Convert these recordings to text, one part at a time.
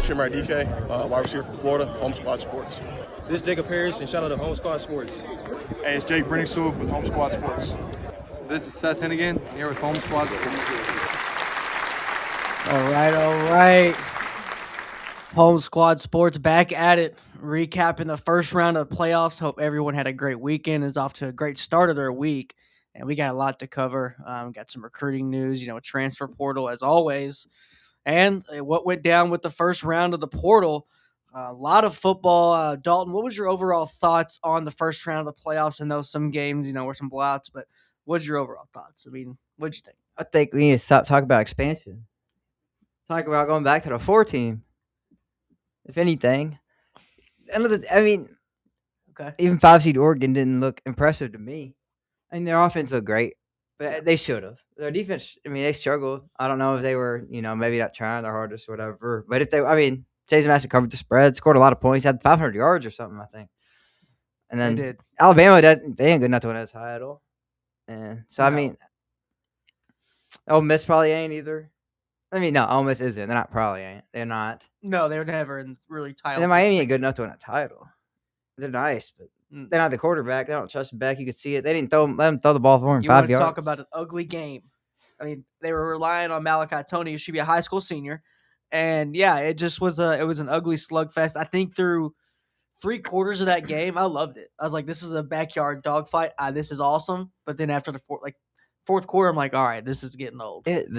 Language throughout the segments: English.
Trimmer DK, wide receiver from Florida, Home Squad Sports. This is Jacob Harris, and shout out to Home Squad Sports. Hey, it's Jake Brenningsul with Home Squad Sports. This is Seth Hennigan here with Home Squad Sports. All right. Home Squad Sports back at it, recapping the first round of the playoffs. Hope everyone had a great weekend, is off to a great start of their week, and we got a lot to cover. Got some recruiting news, transfer portal as always, and what went down with the first round of the portal. A lot of football. Dalton, what was your overall thoughts on the first round of the playoffs? I know some games, were some blowouts, but what's your overall thoughts? I mean, what'd you think? I think we need to stop talking about expansion. Talk about going back to the 4-team. If anything, okay. Even 5-seed Oregon didn't look impressive to me. I mean, their offense looked great, but they should have. Their defense, they struggled. I don't know if they were, maybe not trying their hardest or whatever. But if they, Jason Master covered the spread, scored a lot of points, had 500 yards or something, I think. And then they did. Alabama, they ain't good enough to win a title. And so, No. Ole Miss probably ain't either. No, Ole Miss isn't. They're not probably ain't. They're not. No, they were never in really title. And then Miami ain't good enough to win a title. They're nice, but they're not the quarterback. They don't trust him back. You could see it. They didn't let him throw the ball for him 5 yards. You want to talk about an ugly game. They were relying on Malachi Tony. He should be a high school senior. And, yeah, it just was an ugly slugfest. I think through 3 quarters of that game, I loved it. I was like, this is a backyard dogfight. This is awesome. But then after the fourth quarter, I'm like, all right, this is getting old. It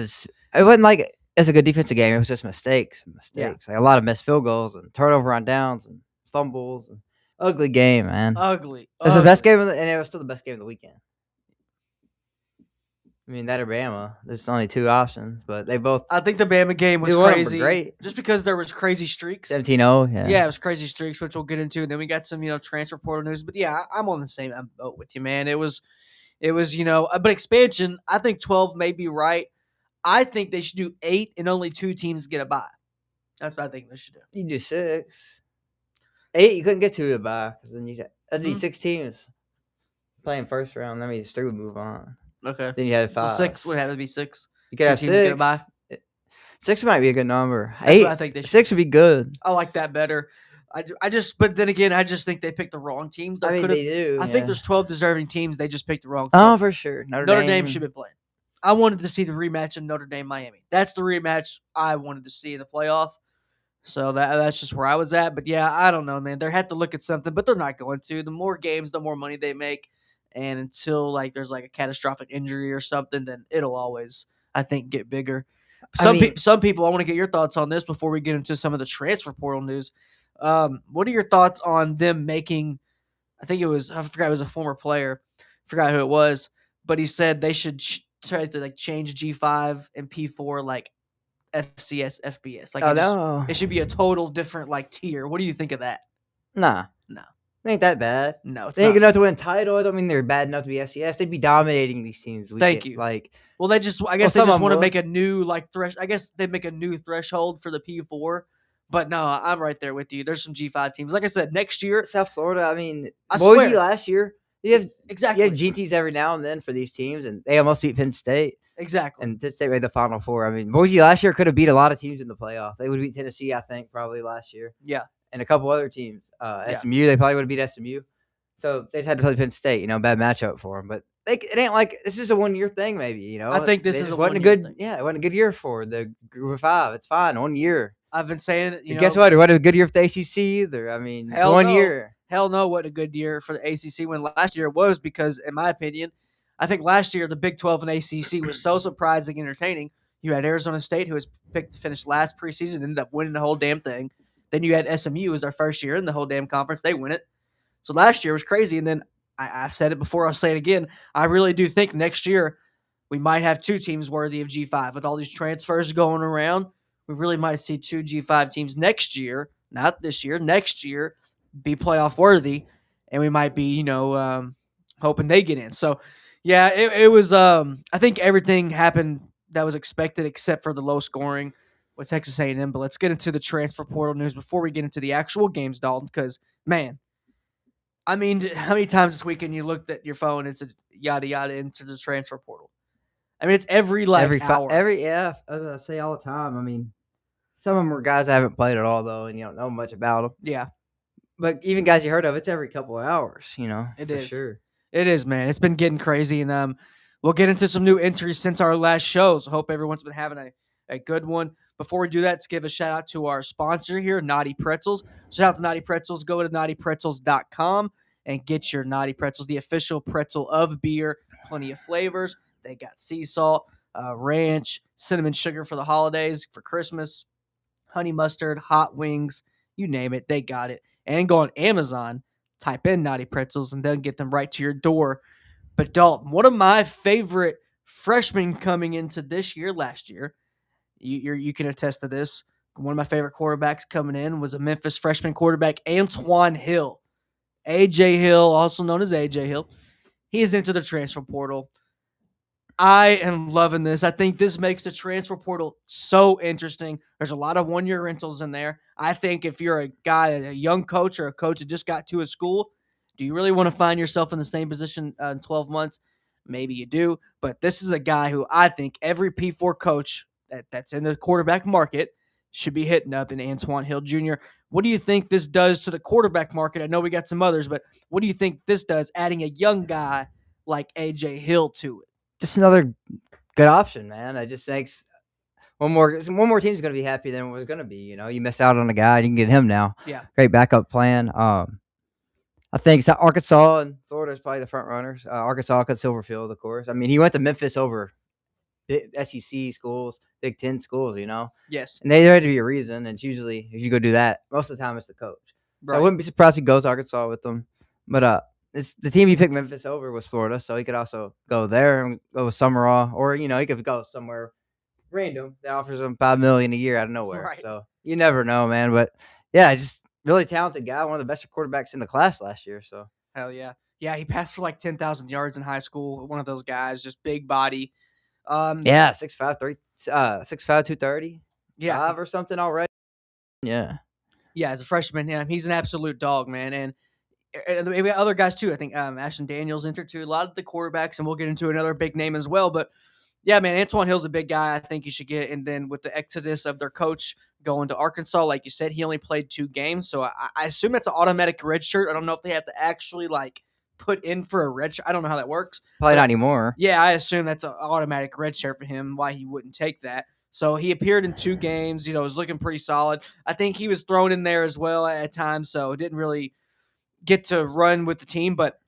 wasn't like it's a good defensive game. It was just mistakes. Yeah. Like a lot of missed field goals and turnover on downs and fumbles. And ugly game, man. Ugly. It's the best game, and it was still the best game of the weekend. That or Bama. There's only 2 options, but they both. I think the Bama game was crazy. Great. Just because there was crazy streaks. 17-0, yeah. Yeah, it was crazy streaks, which we'll get into. And then we got some, transfer portal news. But yeah, I'm on the same boat with you, man. It was, but expansion, I think 12 may be right. I think they should do 8 and only 2 teams get a bye. That's what I think they should do. You do 6. 8, you couldn't get 2 to a bye because then that'd be 6 teams playing first round. That means 3 would move on. Okay. Then you had 5. So 6 would have to be 6. You could have 6. Get a bye. 6 might be a good number. That's 8, what I think they should 6 would be good. I like that better. But then again, I just think they picked the wrong teams. They do. I think there's 12 deserving teams. They just picked the wrong teams. Oh, for sure. Notre Dame should be playing. I wanted to see the rematch in Notre Dame Miami. That's the rematch I wanted to see in the playoff. So that's just where I was at. But yeah, I don't know, man. They had to look at something, but they're not going to. The more games, the more money they make. And until there's a catastrophic injury or something, then it'll always, I think, get bigger. Some people, I want to get your thoughts on this before we get into some of the transfer portal news. What are your thoughts on them making? I forgot it was a former player. Forgot who it was, but he said they should try to change G5 and P4 FCS, FBS. It should be a total different tier. What do you think of that? Nah. No. It ain't that bad. No, it's they ain't not. good enough to win a title. I don't mean they're bad enough to be FCS. They'd be dominating these teams. Thank you. Well, they just want to make a new I guess they make a new threshold for the P4. But no, I'm right there with you. There's some G5 teams. Like I said, next year, South Florida. I swear. Last year, you have GTs every now and then for these teams, and they almost beat Penn State. Exactly. And Penn State made the Final Four. Boise last year could have beat a lot of teams in the playoff. They would beat Tennessee, I think, probably last year. Yeah. And a couple other teams. SMU, they probably would have beat SMU. So they just had to play Penn State, bad matchup for them. But it ain't like this is a 1-year thing, maybe. I think this is wasn't a good thing. Yeah, it wasn't a good year for the Group of 5. It's fine, 1 year. I've been saying it. Guess what? It wasn't a good year for the ACC either. It's 1 year. Hell no, what a good year for the ACC when last year it was because, in my opinion, I think last year the Big 12 and ACC was so surprising and entertaining. You had Arizona State, who was picked to finish last preseason, ended up winning the whole damn thing. Then you had SMU, who was their first year in the whole damn conference. They win it. So last year was crazy. And then I said it before, I'll say it again. I really do think next year we might have 2 teams worthy of G5. With all these transfers going around, we really might see 2 G5 teams next year, not this year, next year, be playoff worthy. And we might be, hoping they get in. So, yeah, it was I think everything happened that was expected except for the low scoring with Texas A&M. But let's get into the transfer portal news before we get into the actual games, Dalton, because, man, how many times this weekend you looked at your phone and said yada yada into the transfer portal? It's every hour. I say all the time. Some of them were guys I haven't played at all, though, and you don't know much about them. Yeah, But even guys you heard of, it's every couple of hours, it for is. sure. It is, man. It's been getting crazy, and we'll get into some new entries since our last show. So hope everyone's been having a good one. Before we do that, let's give a shout out to our sponsor here, Naughty Pretzels. Shout out to Naughty Pretzels. Go to naughtypretzels.com and get your Naughty Pretzels, the official pretzel of beer. Plenty of flavors. They got sea salt, ranch, cinnamon sugar for the holidays, for Christmas, honey mustard, hot wings, you name it, they got it. And go on Amazon, type in Naughty Pretzels, and they'll get them right to your door. But Dalton, one of my favorite freshmen coming into this year, last year, you can attest to this. One of my favorite quarterbacks coming in was a Memphis freshman quarterback, Antwann Hill. AJ Hill, also known as AJ Hill. He's into the transfer portal. I am loving this. I think this makes the transfer portal so interesting. There's a lot of one-year rentals in there. I think if you're a guy, a young coach or a coach that just got to a school, do you really want to find yourself in the same position in 12 months? Maybe you do, but this is a guy who I think every P4 coach that's in the quarterback market should be hitting up in Antwann Hill Jr. What do you think this does to the quarterback market? I know we got some others, but what do you think this does, adding a young guy like AJ Hill to it? Just another good option, man. It just makes one more team's going to be happy than it was going to be. You miss out on a guy, you can get him now. Yeah. Great backup plan. I think Arkansas and Florida is probably the front runners. Arkansas got Silverfield, of course. I mean, he went to Memphis over SEC schools, Big Ten schools, Yes. and there had to be a reason. And it's usually, if you go do that, most of the time it's the coach. So I wouldn't be surprised if he goes to Arkansas with them. But it's the team he picked Memphis over was Florida, so he could also go there and go with Summerall, or he could go somewhere random that offers him $5 million a year out of nowhere. Right. So you never know, man. But yeah, just really talented guy, one of the best quarterbacks in the class last year. So Hell yeah. Yeah, he passed for like 10,000 yards in high school. One of those guys, just big body. yeah, 6'5", 230. Yeah. 5 or something already. Yeah. Yeah, as a freshman, yeah, he's an absolute dog, man. And we got other guys too. I think Ashton Daniels entered too. A lot of the quarterbacks, and we'll get into another big name as well. But yeah, man, Antwann Hill's a big guy. I think you should get. And then with the exodus of their coach going to Arkansas, like you said, he only played 2 games, so I assume that's an automatic red shirt. I don't know if they have to actually put in for a red shirt. I don't know how that works. Probably not anymore. Yeah, I assume that's an automatic red shirt for him. Why he wouldn't take that? So he appeared in 2 games. Was looking pretty solid. I think he was thrown in there as well at times, so didn't really get to run with the team. But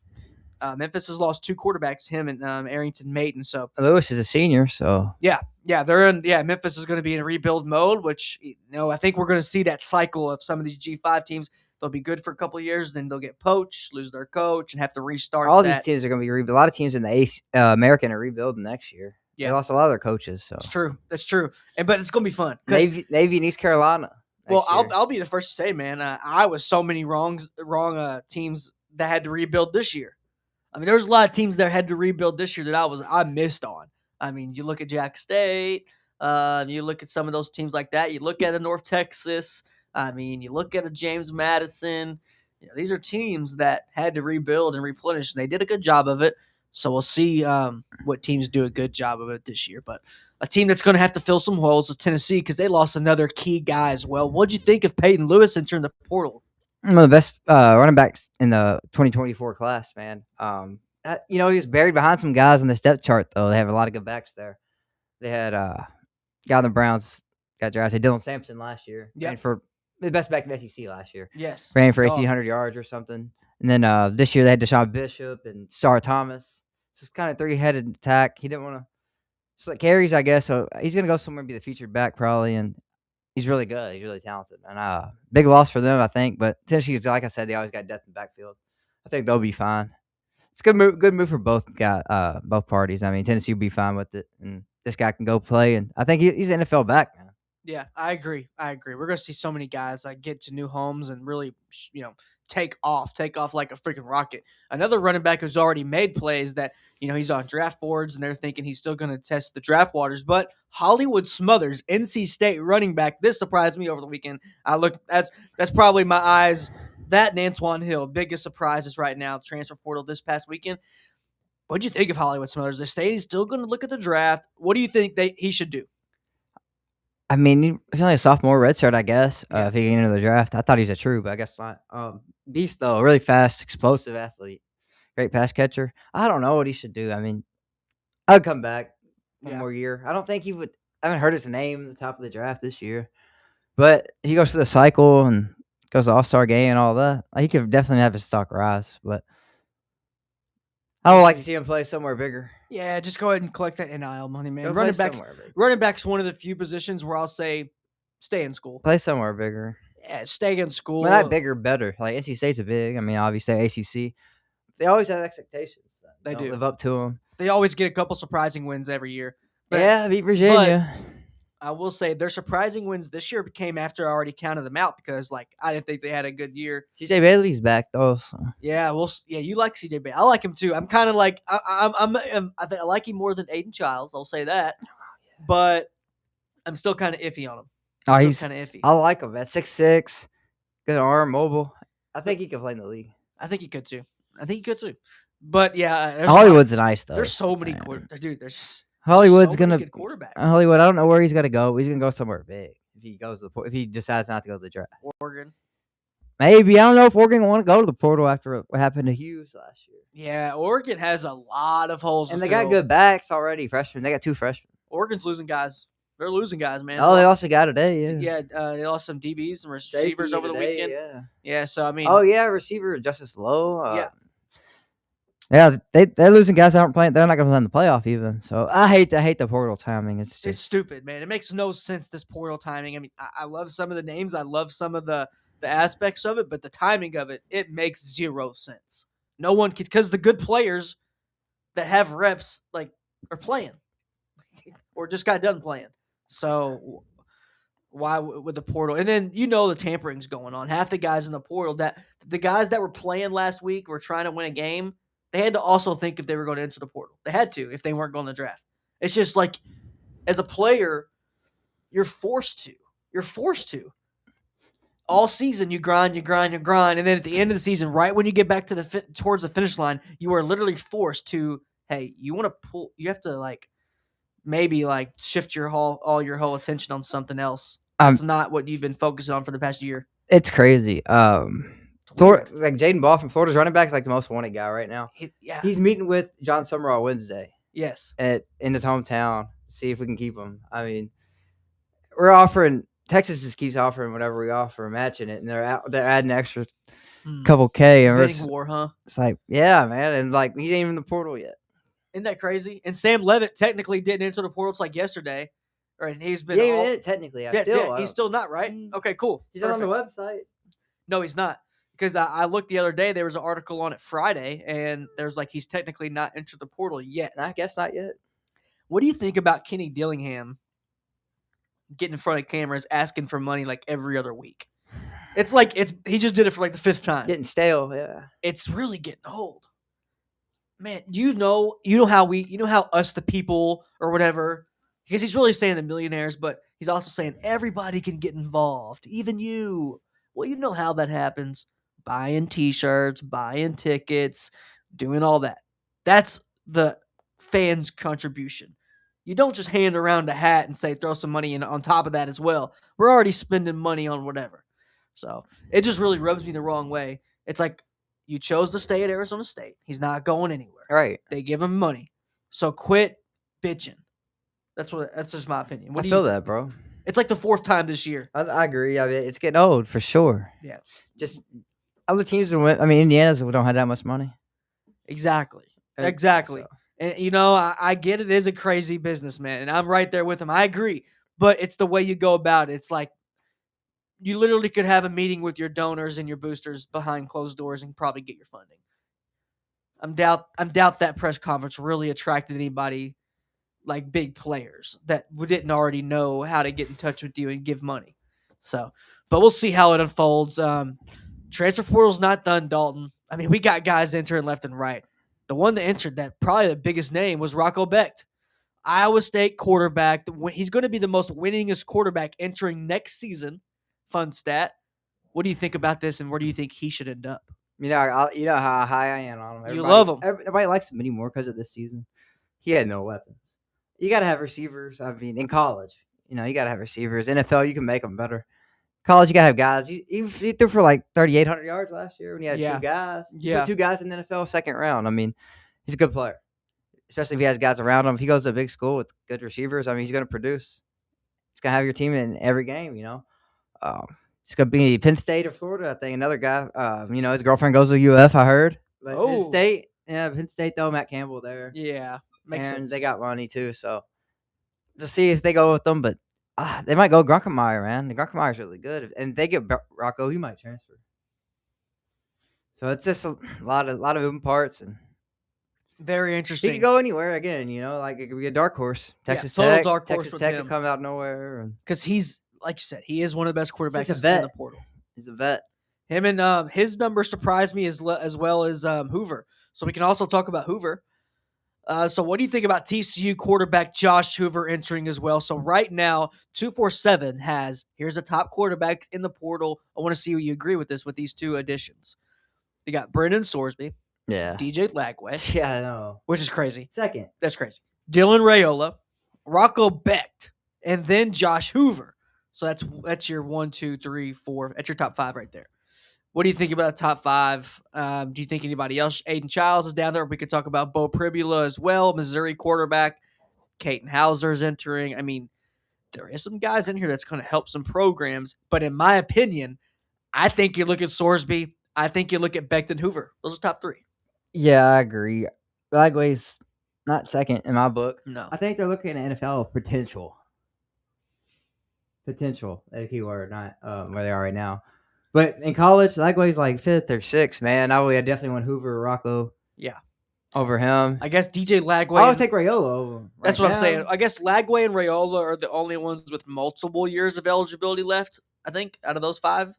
Memphis has lost 2 quarterbacks, him and Arrington Maiden. So Lewis is a senior, so yeah, they're in. Yeah, Memphis is going to be in rebuild mode, which I think we're going to see that cycle of some of these G5 teams. They'll be good for a couple of years, then they'll get poached, lose their coach, and have to restart. All these teams are going to be rebuilt. A lot of teams in the American are rebuilding next year. Yeah, they lost a lot of their coaches. So it's true. That's true. But it's going to be fun. Navy and East Carolina. Well, I'll be the first to say, man, I was so many wrong teams that had to rebuild this year. I mean, there was a lot of teams that had to rebuild this year that I missed on. I mean, you look at Jack State, you look at some of those teams like that. You look at a North Texas. I mean, you look at a James Madison. These are teams that had to rebuild and replenish, and they did a good job of it. So we'll see what teams do a good job of it this year. But a team that's going to have to fill some holes is Tennessee because they lost another key guy as well. What'd you think of Peyton Lewis entering the portal? One of the best running backs in the 2024 class, man. He was buried behind some guys on the depth chart, though. They have a lot of good backs there. They had guy on the Browns got drafted, Dylan Sampson last year. Yeah, for the best back in the SEC last year. Yes, ran for 1,800 yards or something. And then this year they had Deshaun Bishop and Star Thomas. So it's kind of 3-headed attack. He didn't want to split carries, I guess. So he's gonna go somewhere and be the featured back probably. And he's really good. He's really talented. And big loss for them, I think. But Tennessee, like I said, they always got depth in the backfield. I think they'll be fine. It's a good move for both parties. I mean, Tennessee will be fine with it, and this guy can go play. And I think he's an NFL back, man. Yeah, I agree. We're going to see so many guys get to new homes and really, take off like a freaking rocket. Another running back who's already made plays that, he's on draft boards and they're thinking he's still going to test the draft waters. But Hollywood Smothers, NC State running back, this surprised me over the weekend. That's probably my eyes. That and Antwann Hill, biggest surprises right now, transfer portal this past weekend. What'd you think of Hollywood Smothers? The state is still going to look at the draft. What do you think he should do? I mean, he's only a sophomore, redshirt, I guess. If he get into the draft, I thought he was a true, but I guess not. Beast though, really fast, explosive athlete, great pass catcher. I don't know what he should do. I mean, I'd come back one more year. I don't think he would. I haven't heard his name at the top of the draft this year, but he goes through the cycle and goes to All-Star game and all that. He could definitely have his stock rise, but I would like to see him play somewhere bigger. Yeah, just go ahead and collect that NIL money, man. Go Running play back's somewhere bigger. running back's one of the few positions where I'll say stay in school. Play somewhere bigger. Yeah, stay in school. Well, not bigger, better. Like NC State's a big. I mean, obviously ACC. They always have expectations. They do live up to them. They always get a couple surprising wins every year. Yeah, beat Virginia. I will say their surprising wins this year came after I already counted them out because, I didn't think they had a good year. CJ Bailey's back though. So. Yeah, you like CJ Bailey. I like him too. I'm kind of like I like him more than Aiden Childs. I'll say that, but I'm still kind of iffy on him. He's kind of iffy. I like him at 6'6", good arm, mobile. I think he could play in the league. I think he could too. But yeah, Hollywood's nice though. There's so many dude. There's just Hollywood's so many gonna good quarterbacks. Hollywood. I don't know where he's gonna go. He's gonna go somewhere big if he decides not to go to the draft. Oregon. Maybe I don't know if Oregon want to go to the portal after what happened to Hughes last year. Yeah, Oregon has a lot of holes, and they got good backs already. Freshmen, they got 2 freshmen. Oregon's losing guys. They're losing guys, man. Oh, they also got today. Yeah, they lost some DBs and receivers over the weekend. Yeah. So I mean, receiver Justice Lowe. Yeah, they're losing guys that aren't playing. They're not going to play in the playoff even. So I hate the portal timing. It's stupid, man. It makes no sense, this portal timing. I mean, I love some of the names. I love some of the aspects of it, but the timing of it makes zero sense. No one could, because the good players that have reps are playing or just got done playing. So why with the portal? And then the tampering's going on. Half the guys in the portal the guys that were playing last week were trying to win a game. They had to also think if they were going to enter the portal. They had to if they weren't going to draft. It's just like, as a player, you're forced to. You're forced to. All season, you grind, and then at the end of the season, right when you get back to towards the finish line, you are literally forced to. Hey, you want to pull? You have to maybe shift all your whole attention on something else. It's not what you've been focusing on for the past year. It's crazy. Jaden Ball from Florida's running back is the most wanted guy right now. He's meeting with John Summerall Wednesday. Yes, in his hometown. See if we can keep him. I mean, we're offering. Texas just keeps offering whatever we offer, matching it, and they're adding an extra couple K. And bidding war, huh? It's yeah, man, and he ain't even in the portal yet. Isn't that crazy? And Sam Levitt technically didn't enter the portal till yesterday. Right, he's been in it technically. He's still not, right? Okay, cool. He's not on the website. No, he's not. Because I looked the other day, there was an article on it Friday, and there's he's technically not entered the portal yet. I guess not yet. What do you think about Kenny Dillingham getting in front of cameras, asking for money every other week? It's he just did it for the 5th time. Getting stale, yeah. It's really getting old. Man, you know how us the people or whatever, because he's really saying the millionaires, but he's also saying everybody can get involved, even you. Well, you know how that happens. Buying T-shirts, buying tickets, doing all that. That's the fans' contribution. You don't just hand around a hat and say throw some money in on top of that as well. We're already spending money on whatever. So it just really rubs me the wrong way. It's you chose to stay at Arizona State. He's not going anywhere. Right. They give him money. So quit bitching. That's just my opinion. I feel that, bro. It's the 4th time this year. I agree. I mean, it's getting old for sure. Yeah. Just other teams win. I mean, Indiana's don't have that much money. Exactly. So. And I get it is a crazy business, man, and I'm right there with him. I agree, but it's the way you go about it. It's you literally could have a meeting with your donors and your boosters behind closed doors and probably get your funding. I doubt that press conference really attracted anybody big players that didn't already know how to get in touch with you and give money. So, but we'll see how it unfolds. Transfer portal's not done, Dalton. I mean, we got guys entering left and right. The one that entered that probably the biggest name was Rocco Becht, Iowa State quarterback. He's going to be the most winningest quarterback entering next season. Fun stat. What do you think about this, and where do you think he should end up? You know how high I am on him. You love him. Everybody likes him anymore because of this season. He had no weapons. You got to have receivers. I mean, in college, You got to have receivers. NFL, you can make them better. College, you got to have guys. He threw for like 3,800 yards last year when he had Yeah. two guys. You Yeah. put two guys in the NFL second round. I mean, he's a good player, especially if he has guys around him. If he goes to a big school with good receivers, I mean, he's going to produce. He's going to have your team in every game, It's going to be Penn State or Florida, I think. Another guy, his girlfriend goes to UF, I heard. But Penn State, Penn State, though, Matt Campbell there. Yeah, makes and sense. They got money, too, so just see if they go with them. But they might go Grunkemeyer, man. The Grunkemeier's really good. And they get Rocco, he might transfer. So it's just a lot of moving parts. And very interesting. he could go anywhere again, like it could be a dark horse. Texas Tech. Dark horse Texas Tech could come out of nowhere. Because he's, like you said, he is one of the best quarterbacks in the portal. He's a vet. Him and his numbers surprised me as well as Hoover. So we can also talk about Hoover. So what do you think about TCU quarterback Josh Hoover entering as well? So right now, 247 here's the top quarterbacks in the portal. I want to see what you agree with these two additions. You got Brendan Sorsby. Yeah. DJ Lagway. Yeah, I know. Which is crazy. Second. That's crazy. Dylan Raiola, Rocco Becht, and then Josh Hoover. So that's your 1, 2, 3, 4. That's your top 5 right there. What do you think about the top 5? Do you think anybody else? Aiden Childs is down there. We could talk about Bo Pribula as well, Missouri quarterback. Caton Hauser's entering. I mean, there is some guys in here that's going to help some programs. But in my opinion, I think you look at Sorsby. I think you look at Becht and Hoover. Those are top 3. Yeah, I agree. Lagway's not second in my book. No. I think they're looking at NFL potential. Potential, a keyword, not where they are right now. But in college, Lagway's like 5th or 6th, man. I would definitely want Hoover or Rocco. Yeah. Over him. I guess DJ Lagway. I would take Raiola over. That's what I'm saying. I guess Lagway and Raiola are the only ones with multiple years of eligibility left, I think, out of those 5.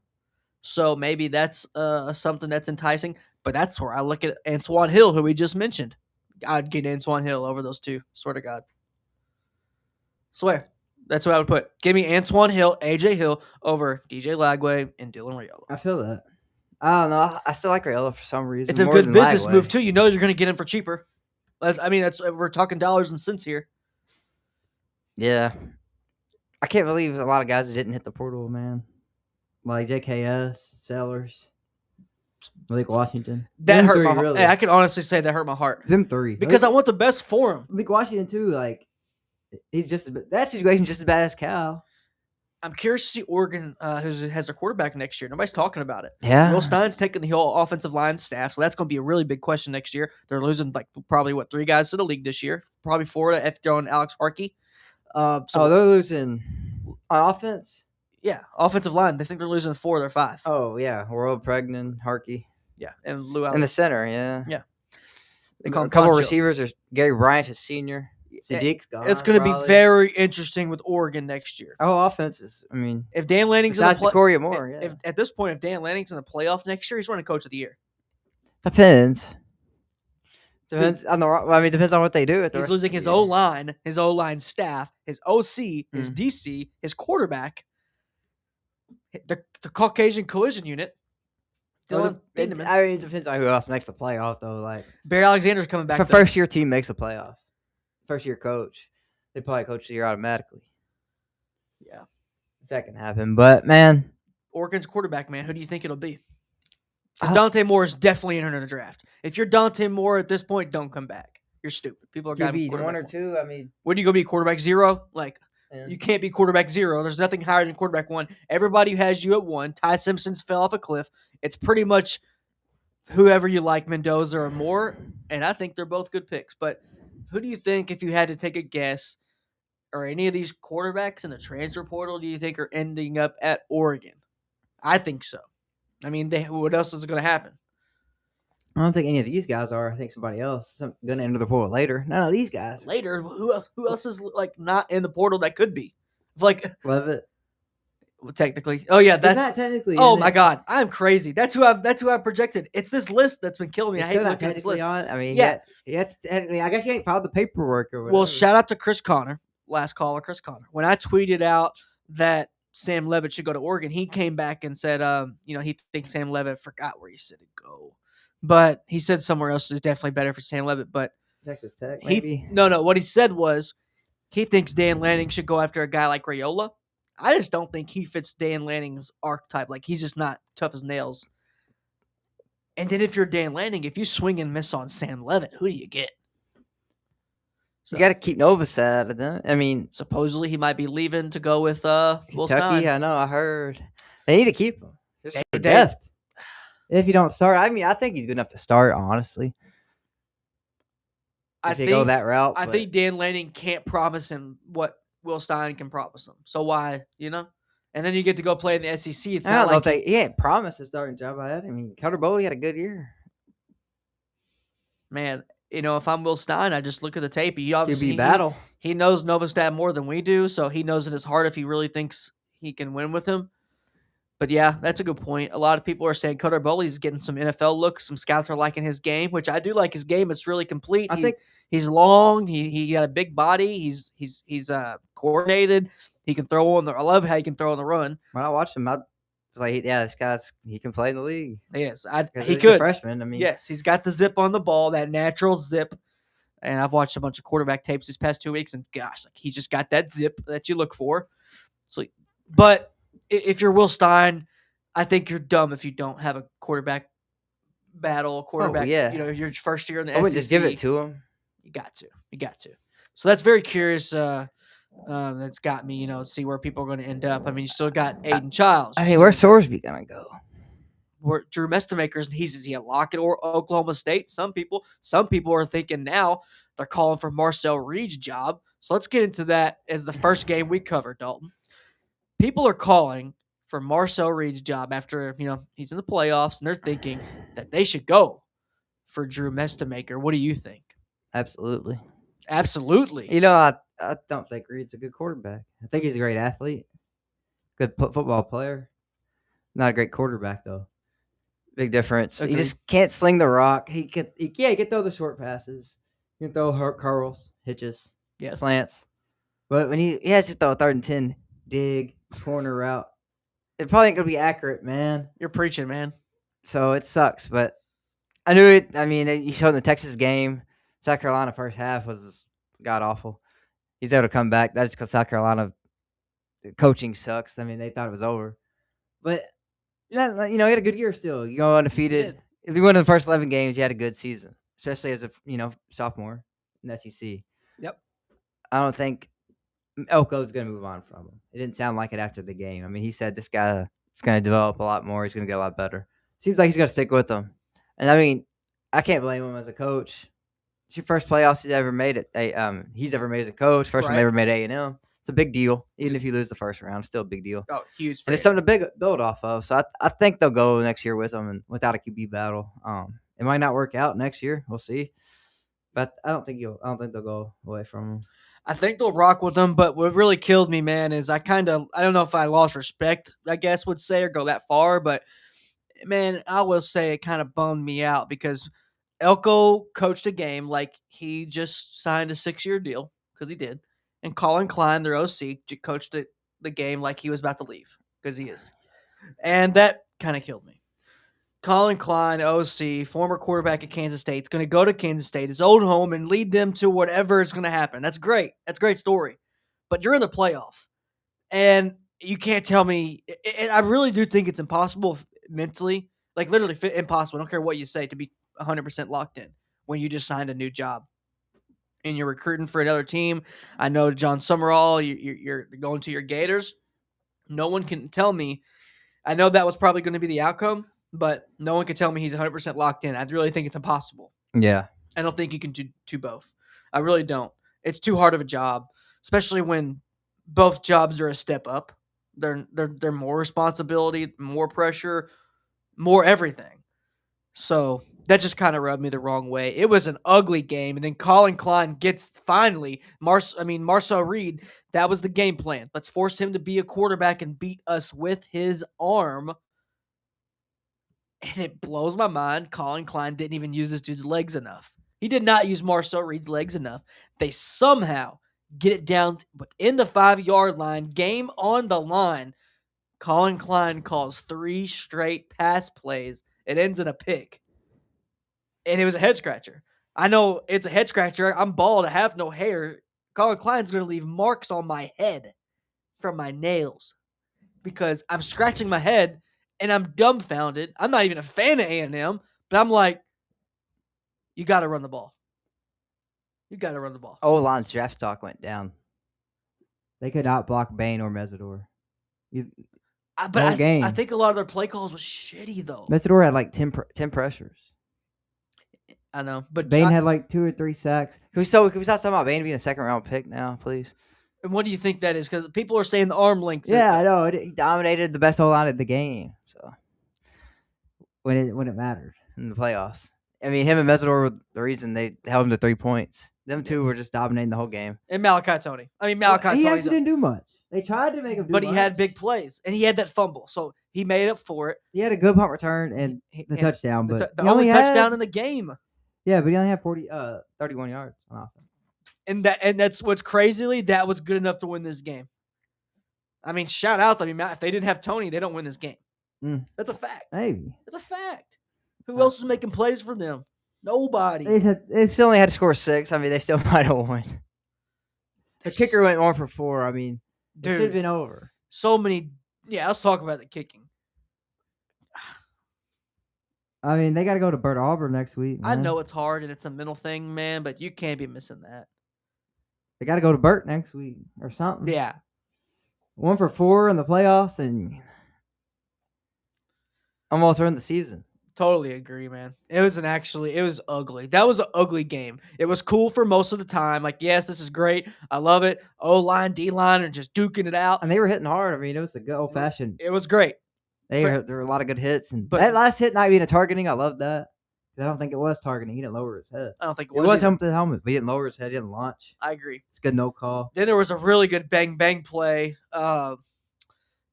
So maybe that's something that's enticing. But that's where I look at Antwann Hill, who we just mentioned. I'd get Antwann Hill over those 2. Swear to God. Swear. That's what I would put. Give me Antwann Hill, AJ Hill over DJ Lagway and Dylan Raiola. I feel that. I don't know. I still like Raiola for some reason. It's a good business move, too. You know you're going to get him for cheaper. We're talking dollars and cents here. Yeah. I can't believe a lot of guys that didn't hit the portal, man. Like JKS, Sellers, Malik Washington. That hurt my heart. Really. Hey, I can honestly say that hurt my heart. Them 3. Because I want the best for him. Malik Washington, too, like, he's just that situation's just as bad as Cal. I'm curious to see Oregon has a quarterback next year. Nobody's talking about it. Yeah. Will Stein's taking the whole offensive line staff, so that's going to be a really big question next year. They're losing probably 3 guys to the league this year. Probably 4 to F throwing Alex Harkey. So they're losing on offense. Yeah, offensive line. They think they're losing 4 of their 5. Oh yeah, World Pregnan, Harkey. Yeah, and Lou in the center. Yeah. Yeah. They call a couple receivers. There's Gary Bryant's a senior. Sadiq's gone. It's going to be very interesting with Oregon next year. Oh, offenses. I mean, if Dan Lanning's in the Corey Moore, if at this point, if Dan Lanning's in the playoff next year, he's running Coach of the Year. Depends. Depends on what they do. He's losing his O-line, his O-line staff, his OC, his DC, his quarterback, the Caucasian collision unit. It depends on who else makes the playoff, though. Like Barry Alexander's coming back. If a first-year team makes a playoff, first-year coach, they probably coach the year automatically. Yeah, that can happen. But man, Oregon's quarterback, man. Who do you think it'll be? Because Dante Moore is definitely entering the draft. If you're Dante Moore at this point, don't come back. You're stupid. People are going to be 1 or 2. I mean, when do you go be quarterback 0? Like, you can't be quarterback 0. There's nothing higher than quarterback 1. Everybody who has you at 1. Ty Simpson's fell off a cliff. It's pretty much whoever you like, Mendoza or Moore, and I think they're both good picks. But who do you think, if you had to take a guess, or any of these quarterbacks in the transfer portal, do you think are ending up at Oregon? I think so. I mean, what else is going to happen? I don't think any of these guys are. I think somebody else is going to enter the portal later. None of these guys. Later? Who else is like not in the portal that could be? Like Levitt. Well, technically. Oh yeah, that's not technically. Oh my God, I'm crazy. That's who I've projected. It's this list that's been killing me. It's I hate looking at this list. I mean, yeah, technically. I guess you ain't filed the paperwork or whatever. Well, shout out to Chris Connor, last caller, Chris Connor. When I tweeted out that Sam Levitt should go to Oregon, he came back and said, he thinks Sam Levitt forgot where he said to go, but he said somewhere else is definitely better for Sam Levitt. But Texas Tech, maybe. No. What he said was he thinks Dan Lanning should go after a guy like Raiola. I just don't think he fits Dan Lanning's archetype. Like, he's just not tough as nails. And then if you're Dan Lanning, if you swing and miss on Sam Levitt, who do you get? You got to keep Novus out of that. I mean, supposedly he might be leaving to go with Will Kentucky. Stein. I know. I heard they need to keep him. Just for depth. If you don't start, I mean, I think he's good enough to start. Honestly, if you go that route, I think Dan Lanning can't promise him what Will Stein can promise him. So why, And then you get to go play in the SEC. It's not like he ain't promised a starting job by that. I mean, Cutter Bowley had a good year. Man, if I'm Will Stein, I just look at the tape. He obviously battle. He knows Novostat more than we do, so he knows in his heart if he really thinks he can win with him. But yeah, that's a good point. A lot of people are saying Cutter Bowley's getting some NFL looks. Some scouts are liking his game, which I do like his game. It's really complete. I think he's long. He got a big body. He's coordinated. He can throw on the. I love how he can throw on the run. When I watched him, I was like, yeah, he can play in the league. Yes, he could. A freshman. I mean, yes, he's got the zip on the ball, that natural zip. And I've watched a bunch of quarterback tapes these past 2 weeks, and gosh, like he's just got that zip that you look for. So, but if you're Will Stein, I think you're dumb if you don't have a quarterback battle. Your first year in the SEC. I would just give it to him. You got to. So that's very curious. That's got me, see where people are going to end up. I mean, you still got Aiden Childs. I mean, where's Sorsby going to go? Where Drew Mestemaker's, is he a lock at Oklahoma State? Some people are thinking now they're calling for Marcel Reed's job. So let's get into that as the first game we cover, Dalton. People are calling for Marcel Reed's job after, he's in the playoffs, and they're thinking that they should go for Drew Mestemaker. What do you think? Absolutely. I don't think Reed's a good quarterback. I think he's a great athlete, good football player. Not a great quarterback, though. Big difference. Agreed. He just can't sling the rock. He can throw the short passes. He can throw curls, hitches, slants. But when he has to throw a 3rd and 10, dig, corner route, it probably ain't going to be accurate, man. You're preaching, man. So it sucks, but I knew it. I mean, you showed in the Texas game, South Carolina first half was god-awful. He's able to come back. That's because South Carolina coaching sucks. I mean, they thought it was over. But he had a good year still. You go undefeated. If you win the first 11 games, you had a good season, especially as a sophomore in the SEC. Yep. I don't think Elko's going to move on from him. It didn't sound like it after the game. I mean, he said this guy is going to develop a lot more. He's going to get a lot better. Seems like he's going to stick with them. And I mean, I can't blame him as a coach. It's your first playoffs he's ever made it. He's ever made as a coach. First one they ever made A&M. It's a big deal. Even if you lose the first round, it's still a big deal. Oh, huge. And it's something to build off of. So I think they'll go next year with him and without a QB battle. It might not work out next year. We'll see. But I don't think they'll go away from him. I think they'll rock with them. But what really killed me, man, is I don't know if I lost respect, I guess would say, or go that far. But man, I will say it kind of bummed me out because Elko coached a game like he just signed a 6-year deal, because he did. And Colin Klein, their OC, coached the game like he was about to leave, because he is. And that kind of killed me. Colin Klein, OC, former quarterback at Kansas State, is going to go to Kansas State, his old home, and lead them to whatever is going to happen. That's great. That's a great story. But you're in the playoff. And you can't tell me – I really do think it's impossible mentally, like literally impossible. I don't care what you say, to be 100% locked in when you just signed a new job. And you're recruiting for another team. I know John Summerall, you're going to your Gators. No one can tell me. I know that was probably going to be the outcome, but no one can tell me he's 100% locked in. I really think it's impossible. Yeah. I don't think you can do both. I really don't. It's too hard of a job, especially when both jobs are a step up. They're more responsibility, more pressure, more everything. So that just kind of rubbed me the wrong way. It was an ugly game, and then Colin Klein gets finally Marcel Reed. That was the game plan. Let's force him to be a quarterback and beat us with his arm. And it blows my mind. Colin Klein didn't even use this dude's legs enough. He did not use Marcel Reed's legs enough. They somehow get it down within the 5-yard line. Game on the line. Colin Klein calls 3 straight pass plays. It ends in a pick. And it was a head scratcher. I know it's a head scratcher. I'm bald. I have no hair. Colin Klein's going to leave marks on my head from my nails because I'm scratching my head and I'm dumbfounded. I'm not even a fan of A&M, but I'm like, you got to run the ball. You got to run the ball. O-line's draft stock went down. They could not block Bain or Mesidor. I think a lot of their play calls was shitty, though. Mesidor had like 10 pressures. I know, but Bain had like 2 or 3 sacks. Can we stop talking about Bain being a second-round pick now, please? And what do you think that is? Because people are saying the arm lengths. Yeah, I know. He dominated the best O-line of the game. So when it mattered in the playoffs. I mean, him and Mesidor were the reason they held him to 3 points. Them two were just dominating the whole game. And Malachi Tony. He actually didn't do much. They tried to make him do but much. he had big plays, and he had that fumble, so he made up for it. He had a good punt return and the touchdown, but the only touchdown in the game. Yeah, but he only had 31 yards on offense. And that's what's crazily, that was good enough to win this game. I mean, shout out. I mean, if they didn't have Tony, they don't win this game. That's a fact. Maybe. That's a fact. Who else is making plays for them? Nobody. They still only had to score 6. I mean, they still might have won. The kicker went 1 for 4. I mean, it should have been over. So many. Yeah, let's talk about the kicking. I mean, they got to go to Burt Auburn next week. Man. I know it's hard and it's a mental thing, man, but you can't be missing that. They got to go to Burt next week or something. Yeah. 1 for 4 in the playoffs and almost ruined the season. Totally agree, man. It was ugly. That was an ugly game. It was cool for most of the time. Like, yes, this is great. I love it. O-line, D-line are just duking it out. And they were hitting hard. I mean, it was a good old-fashioned. It was great. There were a lot of good hits. And that last hit not being a targeting, I love that. I don't think it was targeting. He didn't lower his head. I don't think it was the helmet, but he didn't lower his head. He didn't launch. I agree. It's a good no call. Then there was a really good bang play.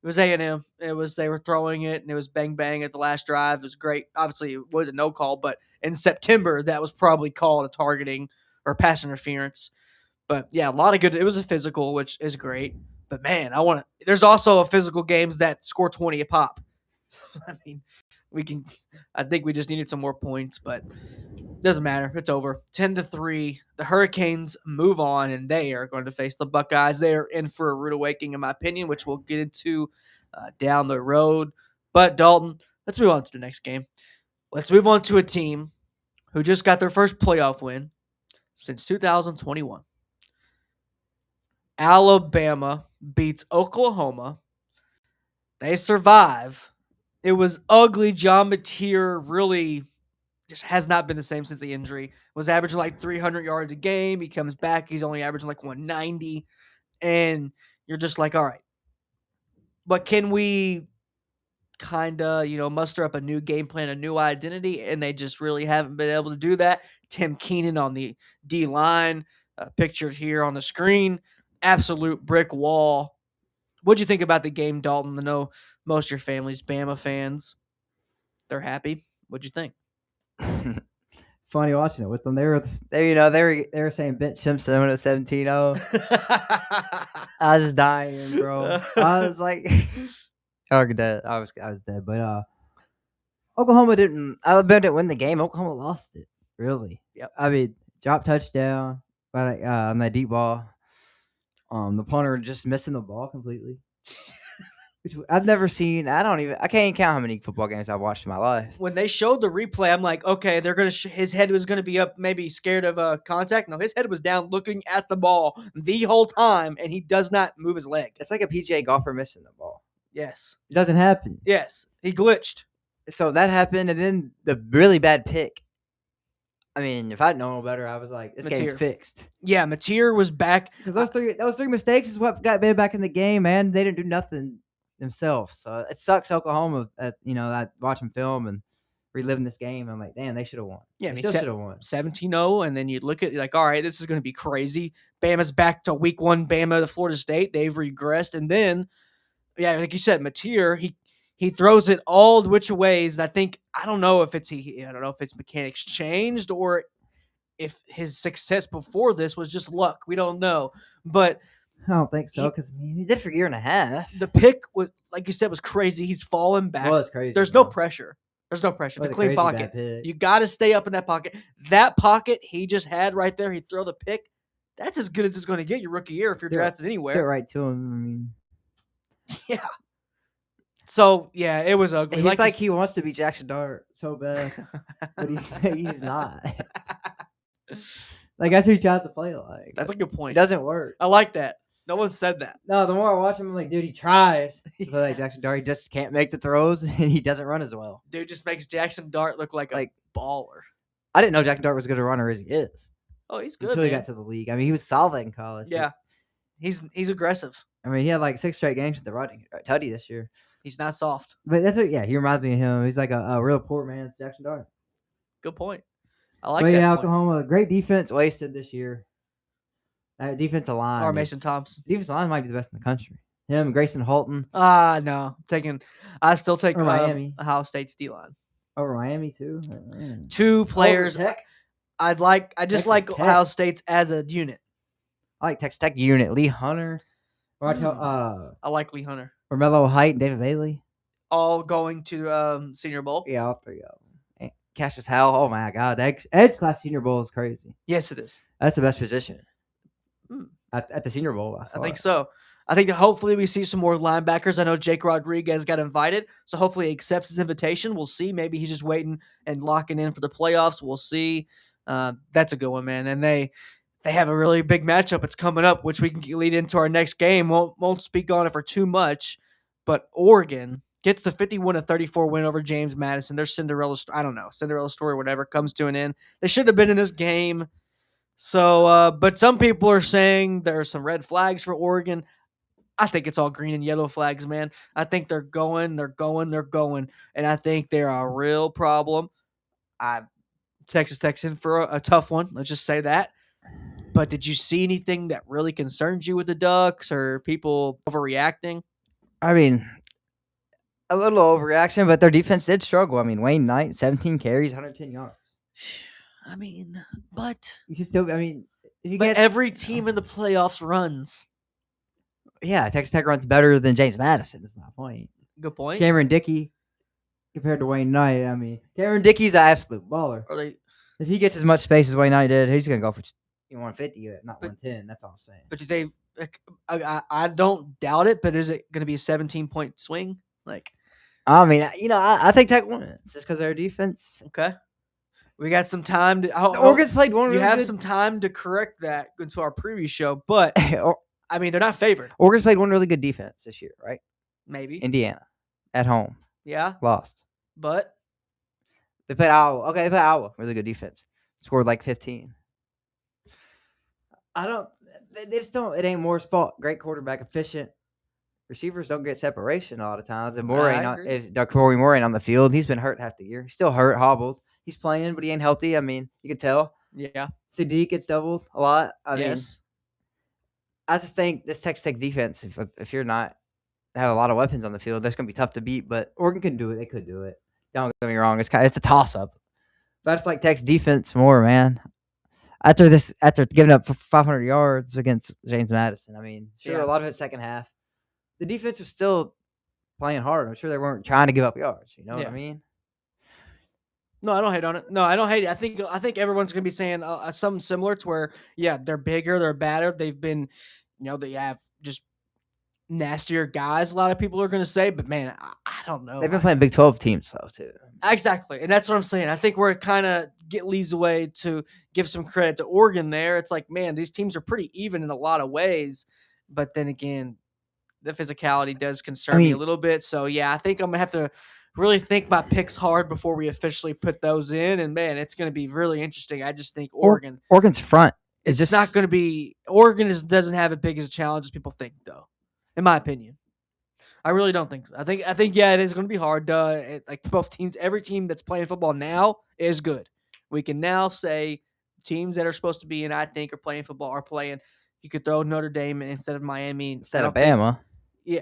It was A&M. They were throwing it, and it was bang at the last drive. It was great. Obviously, it was a no call, but in September, that was probably called a targeting or pass interference. But yeah, a lot of good. It was a physical, which is great. But man, there's also a physical games that score 20 a pop. So, I mean, I think we just needed some more points, but it doesn't matter. It's over. 10-3. The Hurricanes move on, and they are going to face the Buckeyes. They are in for a rude awakening, in my opinion, which we'll get into down the road. But, Dalton, let's move on to the next game. Let's move on to a team who just got their first playoff win since 2021. Alabama beats Oklahoma. They survive. It was ugly. John Mateer really just has not been the same since the injury. Was averaging like 300 yards a game. He comes back. He's only averaging like 190. And you're just like, all right. But can we kind of, muster up a new game plan, a new identity? And they just really haven't been able to do that. Tim Keenan on the D-line, pictured here on the screen. Absolute brick wall. What'd you think about the game, Dalton? I know most of your family's Bama fans. They're happy. What'd you think? Funny watching it with them. They were saying bench Simpson when it was 17-0. I was just dying, bro. I was like, I was dead. But Oklahoma Alabama didn't win the game. Oklahoma lost it. Really. Yep. I mean, drop touchdown on that deep ball. The punter just missing the ball completely. Which I've never seen. I can't even count how many football games I've watched in my life. When they showed the replay, I'm like, okay, they're gonna. His head was gonna be up, maybe scared of contact. No, his head was down, looking at the ball the whole time, and he does not move his leg. It's like a PGA golfer missing the ball. Yes, it doesn't happen. Yes, he glitched. So that happened, and then the really bad pick. I mean, if I'd known better, I was like, this game's fixed. Yeah, Mateer was back. Because those three mistakes is what got Bama back in the game, man. They didn't do nothing themselves. So it sucks Oklahoma, that watching film and reliving this game. I'm like, damn, they should have won. Yeah, they should have won. 17-0, and then you look at like, all right, this is going to be crazy. Bama's back to week 1 Bama to Florida State. They've regressed. And then, yeah, like you said, Mateer, he throws it all which ways. And I don't know if it's mechanics changed or if his success before this was just luck. We don't know. But I don't think so, because he did for a year and a half. The pick, was, like you said, was crazy. He's falling back. Well, it's crazy. There's no pressure. It's a clean pocket. You got to stay up in that pocket. That pocket he just had right there, he'd throw the pick. that's as good as it's going to get your rookie year if you're drafted Get anywhere. right to him. I mean, Yeah. So yeah, it was ugly. he's like he wants to be Jackson Dart so bad, but he's not. Like that's who he tries to play like. That's a good point. It doesn't work. I like that. No one said that. No, the more I watch him, I'm like, dude, he tries to play like Jackson Dart. He just can't make the throws, and he doesn't run as well. Dude just makes Jackson Dart look like a baller. I didn't know Jackson Dart was good a runner as he is. Oh, he's good. Until he man. got to the league. I mean, he was solid in college. Yeah, he's aggressive. I mean, he had like 6 straight games with the running tutty this year. He's not soft. But that's what, he reminds me of him. He's like a real poor man's Jackson Dart. Good point. I like but that. Yeah, point. Oklahoma, great defense, wasted this year. Defensive line. Or Mason Thompson. Defensive line might be the best in the country. Him, Grayson Holton. No. I still take Miami. Ohio State's D-line. Over Miami, too. 2 players. I just Texas like Tech. Ohio State's as a unit. I like Texas Tech unit. Lee Hunter. I like Lee Hunter. Romello Height and David Bailey. All going to Senior Bowl. Yeah, all 3 of them. Cassius Howell. Oh, my God. The Edge Class Senior Bowl is crazy. Yes, it is. That's the best position. At the Senior Bowl. I think so. I think that hopefully we see some more linebackers. I know Jake Rodriguez got invited, so hopefully he accepts his invitation. We'll see. Maybe he's just waiting and locking in for the playoffs. We'll see. That's a good one, man. And they have a really big matchup. It's coming up, which we can lead into our next game. Won't speak on it for too much, but Oregon gets the 51-34 win over James Madison. Their Cinderella story, whatever, comes to an end. They should have been in this game. So, but some people are saying there are some red flags for Oregon. I think it's all green and yellow flags, man. I think they're going. And I think they're a real problem. Texas Tech's in for a tough one. Let's just say that. But did you see anything that really concerns you with the Ducks or people overreacting? I mean, a little overreaction, but their defense did struggle. I mean, Wayne Knight, 17 carries, 110 yards. I mean, but you can still. I mean, if you but every team in the playoffs runs. Yeah, Texas Tech runs better than James Madison. That's my point. Good point. Cameron Dickey compared to Wayne Knight. I mean, Cameron Dickey's an absolute baller. If he gets as much space as Wayne Knight did, he's gonna go for 150, not 110. That's all I'm saying. But do they? I don't doubt it. But is it going to be a 17-point swing? I mean, I think Tech wins just because their defense. Okay. We got some time to. Oregon's played one. You have some time to correct that into our preview show, but I mean they're not favored. Oregon's played one really good defense this year, right? Maybe Indiana at home. Yeah, lost, but they played Iowa. Okay, they played Iowa. Really good defense. Scored like 15. They just don't. It ain't Moore's fault. Great quarterback, efficient. Receivers don't get separation a lot of times, and Corey Moore ain't on the field. He's been hurt half the year. He's still hurt, hobbled. He's playing, but he ain't healthy. I mean, you can tell. Yeah. Sadiq gets doubled a lot. I mean, I just think this Texas Tech defense, if you're not have a lot of weapons on the field, that's going to be tough to beat. But Oregon can do it. They could do it. Don't get me wrong. It's a toss-up. But I just like Tech's defense more, man. After giving up 500 yards against James Madison, I mean, a lot of it second half. The defense was still playing hard. I'm sure they weren't trying to give up yards. You know what I mean? No, I don't hate on it. No, I don't hate it. I think everyone's going to be saying something similar to where, they're bigger, they're badder. They've been, they have just nastier guys. A lot of people are going to say, but man, I don't know. They've been playing Big 12 teams though too. Exactly, and that's what I'm saying. I think we're kind of leads away to give some credit to Oregon there. It's like, man, these teams are pretty even in a lot of ways, but then again, the physicality does concern me a little bit. So I think I'm gonna have to really think my picks hard before we officially put those in. And man, it's going to be really interesting. I just think Oregon's front is just not going to be. Oregon doesn't have as big as a challenge as people think, though. In my opinion, I really don't think so. I think it is going to be hard. Like both teams, every team that's playing football now is good. We can now say teams that are supposed to be and I think are playing football are playing. You could throw Notre Dame instead of Miami, instead of Bama.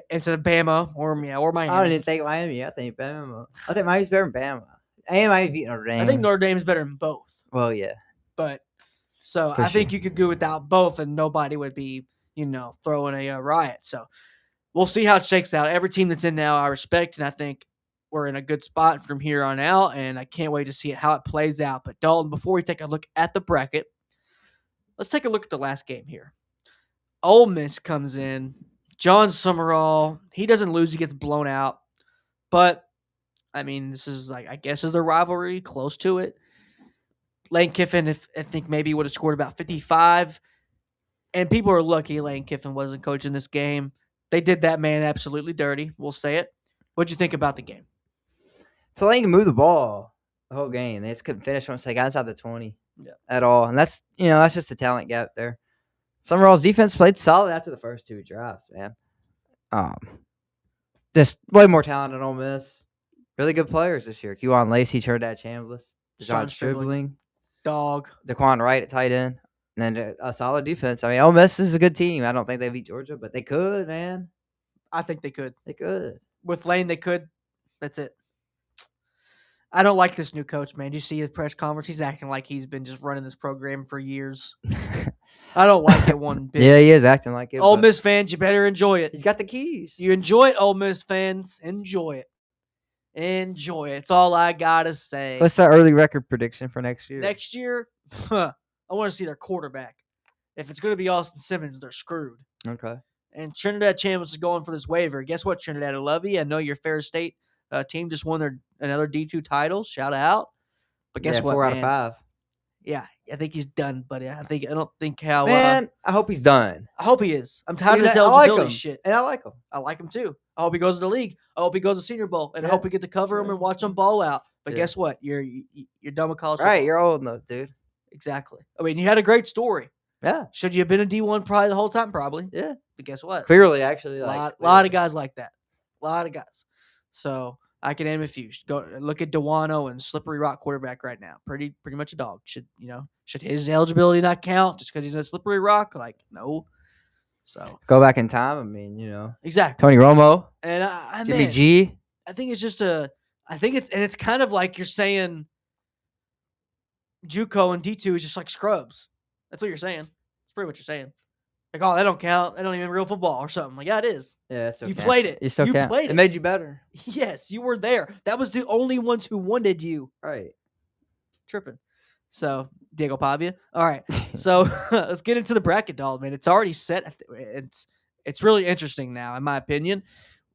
Instead of Bama or Miami. I don't even think Miami. I think Bama. I think Miami's better than Bama. Miami beat Notre Dame. I think Notre Dame's better than both. Well, yeah. But I think you could go without both, and nobody would be, throwing a riot. So we'll see how it shakes out. Every team that's in now, I respect, and I think we're in a good spot from here on out. And I can't wait to see how it plays out. But Dalton, before we take a look at the bracket, let's take a look at the last game here. Ole Miss comes in. John Summerall, he doesn't lose. He gets blown out. But, I mean, this is like, I guess is the rivalry, close to it. Lane Kiffin, I think maybe would have scored about 55. And people are lucky Lane Kiffin wasn't coaching this game. They did that man absolutely dirty. We'll say it. What'd you think about the game? Tulane can move the ball the whole game. They just couldn't finish once they got inside the 20 Yeah. at all. And that's just a talent gap there. Summerall's defense played solid after the first 2 drives, man. Just way more talent than Ole Miss. Really good players this year. Kewan Lacey, Trinidad Chambliss, John Stribling, Dog. Daquan Wright at tight end, and then a solid defense. I mean, Ole Miss is a good team. I don't think they beat Georgia, but they could, man. I think they could. They could. With Lane, they could. That's it. I don't like this new coach, man. Do you see the press conference? He's acting like he's been just running this program for years. I don't like it one bit. Yeah, he is acting like it. Ole Miss fans, you better enjoy it. He's got the keys. You enjoy it, Ole Miss fans. Enjoy it. Enjoy it. It's all I gotta say. What's the early record prediction for next year? Next year, I want to see their quarterback. If it's going to be Austin Simmons, they're screwed. Okay. And Trinidad Chambliss is going for this waiver. Guess what, Trinidad? I love you. I know your Fair State team just won another D2 title. Shout out. But guess what, 4 out man? of 5. Yeah, I think he's done, buddy. I don't think how. Man, I hope he's done. I hope he is. I'm tired of this I like eligibility him. shit. And I like him. I like him too. I hope he goes to the league. I hope he goes to Senior Bowl, and I hope we get to cover him and watch him ball out. But guess what? You're done with college football. Right, you're old enough, dude. Exactly. I mean, you had a great story. Yeah. Should you have been a D1 probably the whole time? Probably. Yeah. But guess what? Clearly, actually. A lot of guys like that. A lot of guys. So I can name a few. Go look at Dewano and Slippery Rock quarterback right now. Pretty much a dog. Should his eligibility not count just because he's a Slippery Rock? Like, no. So go back in time. I mean, exactly. Tony Romo and Jimmy G. I think it's just it's kind of like you're saying JUCO and D2 is just like scrubs. That's what you're saying. That's pretty what you're saying. Like, oh, they don't count. They don't even real football or something. Like, yeah, it is. Yeah, you played it. You still played it. It made you better. Yes, you were there. That was the only ones who wanted you. Right. Tripping. So, Diego Pavia. All right. So, let's get into the bracket, dog, man. It's already set. It's really interesting now, in my opinion.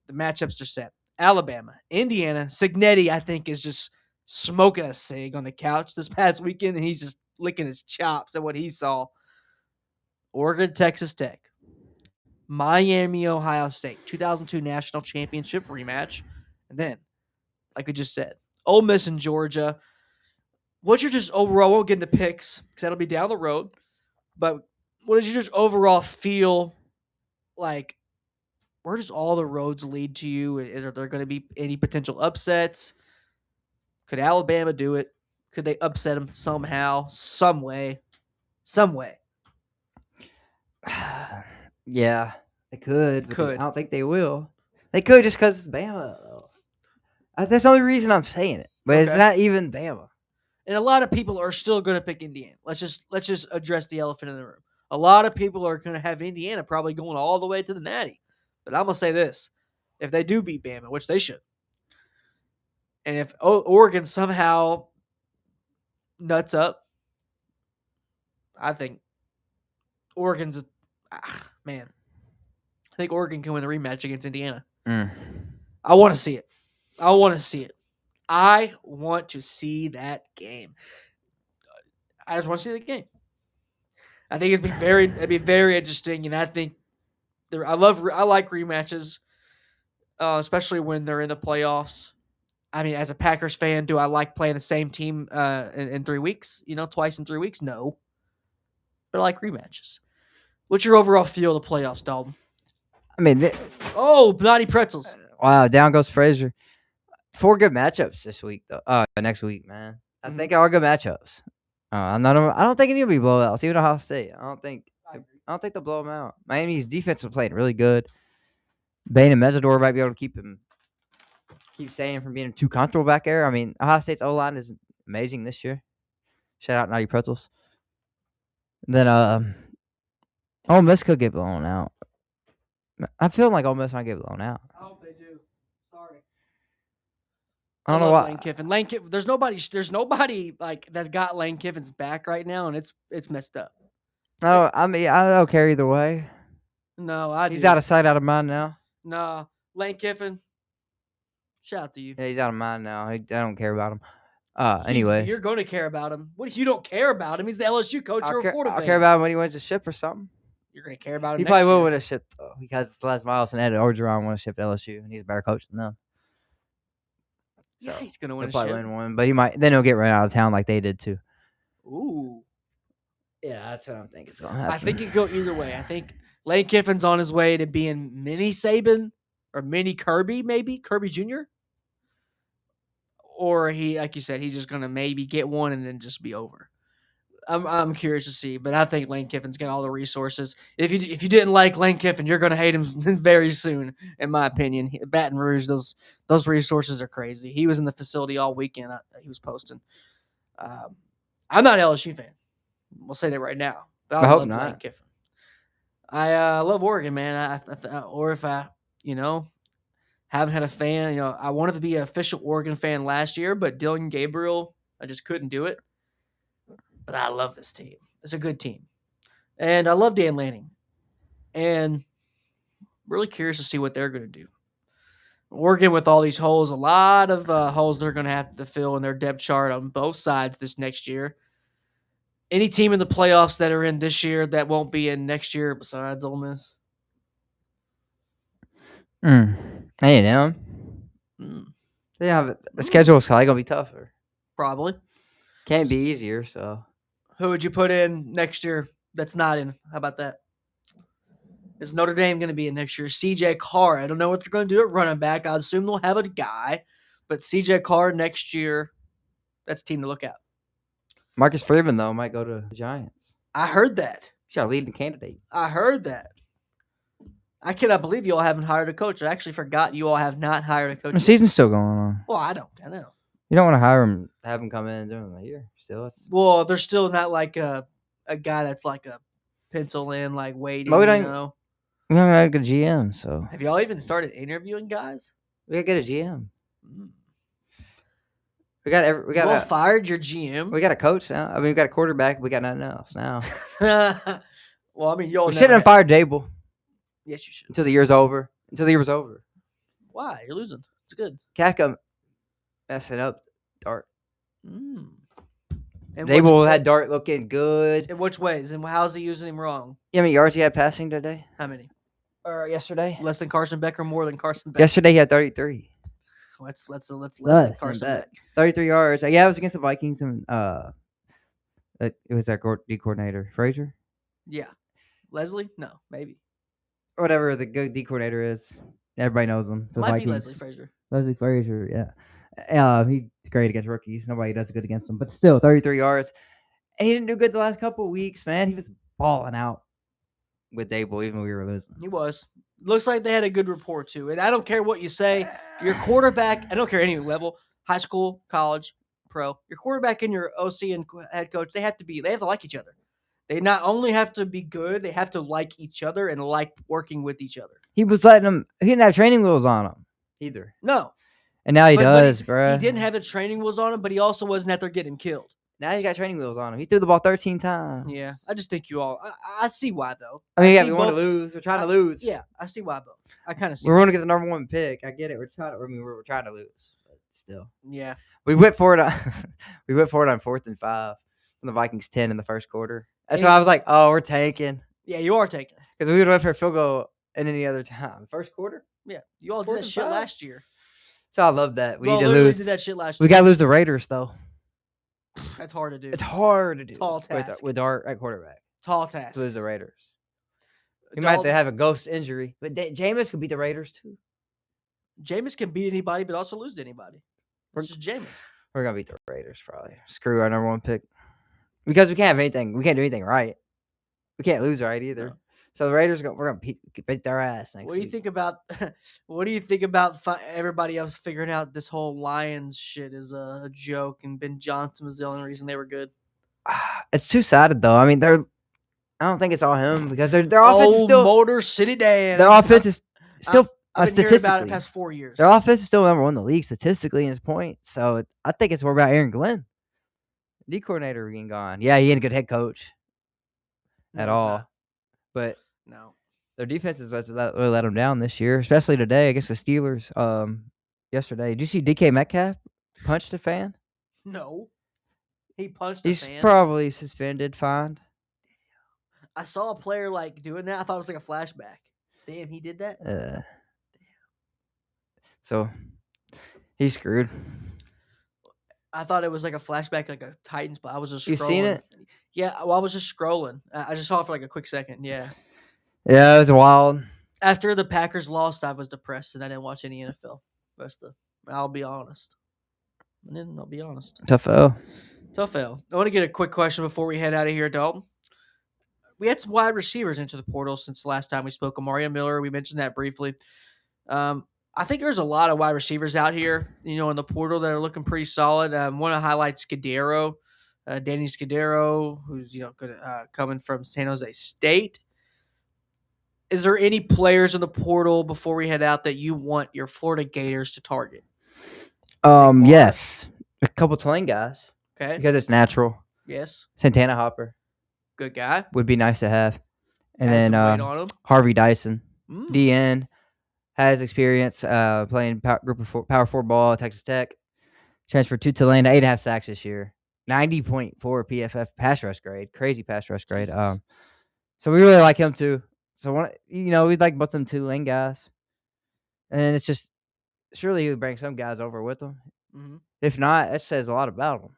The matchups are set. Alabama, Indiana, Signetti, I think, is just smoking a cig on the couch this past weekend, and he's just licking his chops at what he saw. Oregon, Texas Tech. Miami, Ohio State. 2002 National Championship rematch. And then, like we just said, Ole Miss and Georgia. What's your just overall, we'll get into picks, because that'll be down the road. But what does your just overall feel like? Where does all the roads lead to you? Are there going to be any potential upsets? Could Alabama do it? Could they upset them somehow, some way? Yeah, they could. Could. I don't think they will. They could just because it's Bama. That's the only reason I'm saying it. But It's not even Bama. And a lot of people are still going to pick Indiana. Let's just address the elephant in the room. A lot of people are going to have Indiana probably going all the way to the Natty. But I'm going to say this. If they do beat Bama, which they should, and if Oregon somehow nuts up, I think Oregon's man. I think Oregon can win the rematch against Indiana. I want to see it. I want to see that game. I just want to see the game. I think it'd be very interesting, and I think I like rematches, especially when they're in the playoffs. I mean, as a Packers fan, do I like playing the same team in 3 weeks? Twice in 3 weeks? No. But I like rematches. What's your overall feel of the playoffs, Dalton? I mean, Bloody pretzels. Wow, down goes Frazier. 4 good matchups this week, though. Next week, man. I think they are good matchups. I don't think any will be blowouts, even Ohio State. I don't think they'll blow them out. Miami's defense is playing really good. Bain and Mesidor might be able to keep saying from being too comfortable back there. I mean, Ohio State's O-line is amazing this year. Shout out Naughty Pretzels. And then Ole Miss could get blown out. I feel like Ole Miss might get blown out. I hope they do. Sorry. I don't know why. Lane Kiffin. There's nobody like that got Lane Kiffin's back right now, and it's messed up. No, I mean I don't care either way. No, I do. He's out of sight, out of mind now. No, Lane Kiffin. Shout out to you. Yeah, he's out of mind now. I don't care about him. You're Anyways, going to care about him. What if you don't care about him? He's the LSU coach. You're a Florida I'll fan. care about him when he wins a ship or something. You're going to care about him. He next probably will year. win a ship though, because it's Les Miles and Ed Orgeron won a ship to LSU, and he's a better coach than them. Yeah, he's going to win He'll a probably ship. win one, but he might. Then he'll get run out of town like they did too. Ooh. Yeah, that's what I'm thinking. It's gonna happen. I think it could go either way. I think Lane Kiffin's on his way to being mini Saban or mini Kirby, maybe Kirby Jr. Or he, like you said, he's just gonna maybe get one and then just be over. I'm curious to see, but I think Lane Kiffin's got all the resources. If you didn't like Lane Kiffin, you're gonna hate him very soon, in my opinion. Baton Rouge, those resources are crazy. He was in the facility all weekend. He was posting. I'm not an LSU fan. We'll say that right now. But I hope love not. Lane Kiffin. I love Oregon, man. Or if I, haven't had a fan. I wanted to be an official Oregon fan last year, but Dylan Gabriel, I just couldn't do it. But I love this team. It's a good team. And I love Dan Lanning. And really curious to see what they're going to do. Oregon with all these holes, a lot of holes they're going to have to fill in their depth chart on both sides this next year. Any team in the playoffs that are in this year that won't be in next year besides Ole Miss? A&M. They have the schedule is probably gonna be tougher. Probably. Can't be easier. So who would you put in next year that's not in? How about that? Is Notre Dame going to be in next year? CJ Carr. I don't know what they're going to do at running back. I assume they'll have a guy, but CJ Carr next year, that's a team to look at. Marcus Freeman though might go to the Giants. I heard that. He's our leading candidate. I heard that. I cannot believe you all haven't hired a coach. I actually forgot you all have not hired a coach. The season's still going on. Well, I know. You don't want to hire him, have him come in and do him a year. Still, well, they're still not like a guy that's like a pencil in, like waiting. We don't have a good GM. So have y'all even started interviewing guys? We gotta get a GM. We got. You all fired your GM. We got a coach now. I mean, we got a quarterback. We got nothing else now. Well, I mean, y'all. We shouldn't have fired Dable. Yes, you should. Until the year was over. Why? You're losing. It's good. Kaka messing up Dart. And Dable had Dart looking good. In which ways? And how's he using him wrong? You know how many yards he had passing today? How many? Yesterday? Less than Carson Beck or more than Carson Beck? Yesterday he had 33. Let's less than Carson Beck. 33 yards. Yeah, it was against the Vikings and it was our D coordinator, Frazier. Yeah, Leslie? No, maybe. Or whatever the good D coordinator is. Everybody knows him. The Might Vikings. be Leslie Frazier. Leslie Frazier, yeah. He's great against rookies. Nobody does good against him. But still, 33 yards. And he didn't do good the last couple of weeks, man. He was balling out with Dable, even when we were losing. He was. Looks like they had a good rapport, too. And I don't care what you say. Your quarterback, I don't care any level, high school, college, pro. Your quarterback and your OC and head coach, they have to like each other. They not only have to be good, they have to like each other and like working with each other. He was letting them. He didn't have training wheels on him either. No. And now he does, bro. He didn't have the training wheels on him, but he also wasn't out there getting him killed. Now he got training wheels on him. He threw the ball 13 times. Yeah, I just think you all. I see why though. I mean, we want to lose. We're trying to lose. Yeah, I see why, though. I kind of see. We're going to get the number one pick. I get it. We're trying to lose, but still. Yeah. We went for it. We went for it on 4th and 5 from the Vikings 10 in the first quarter. That's why I was like, "Oh, we're tanking." Yeah, you are tanking. Because we would have went for a field goal in any other time. First quarter. Yeah, you all did that shit last year. So I love that. We need to literally lose. Did that shit last year. We got to lose the Raiders though. That's hard to do. It's hard to do. Tall task. With Dart at quarterback. Tall task. Lose the Raiders. You might have to have a ghost injury. But Jameis could beat the Raiders too. Jameis can beat anybody, but also lose to anybody. It's just Jameis. We're going to beat the Raiders probably. Screw our number one pick. Because we can't have anything. We can't do anything right. We can't lose right either. No. So the Raiders, we're going to beat their ass next week. What do you think about everybody else figuring out this whole Lions shit is a joke and Ben Johnson was the only reason they were good? It's two-sided though. I mean, I don't think it's all him because their offense is still Motor City Dan. Their offense is still I've been hearing about it the past 4 years. Their offense is still number one in the league statistically in his points. So I think it's more about Aaron Glenn. D coordinator being gone. Yeah, he ain't a good head coach. at No, he's all. not. But No. their defense is what really let them down this year, especially today against the Steelers. Yesterday, did you see DK Metcalf punched a fan? No. He punched a He's fan. probably suspended, fined. I saw a player doing that. I thought it was like a flashback. Damn, he did that? So he's screwed. I thought it was like a flashback, like a Titans, but I was just scrolling. You seen it? Yeah, well, I was just scrolling. I just saw it for like a quick second. Yeah. Yeah, it was wild. After the Packers lost, I was depressed and I didn't watch any NFL. I'll be honest. I'll be honest. Tough L. Tough L. I want to get a quick question before we head out of here, Dalton. We had some wide receivers into the portal since the last time we spoke. Mario Miller, we mentioned that briefly. I think there's a lot of wide receivers out here, in the portal that are looking pretty solid. Want to highlight Scudero, Danny Scudero, who's coming from San Jose State. Is there any players in the portal before we head out that you want your Florida Gators to target? Yes, a couple Tulane guys. Okay. Because it's natural. Yes. Santana Hopper. Good guy. Would be nice to have. And Has then some weight on him. Harvey Dyson, Mm. DN, has experience playing power four ball at Texas Tech. Transferred to Tulane, 8.5 sacks this year. 90.4 PFF pass rush grade. Crazy pass rush grade. Jesus. So we really like him too. So we'd like both them Tulane guys. And it's just surely he would bring some guys over with him. Mm-hmm. If not, that says a lot about him.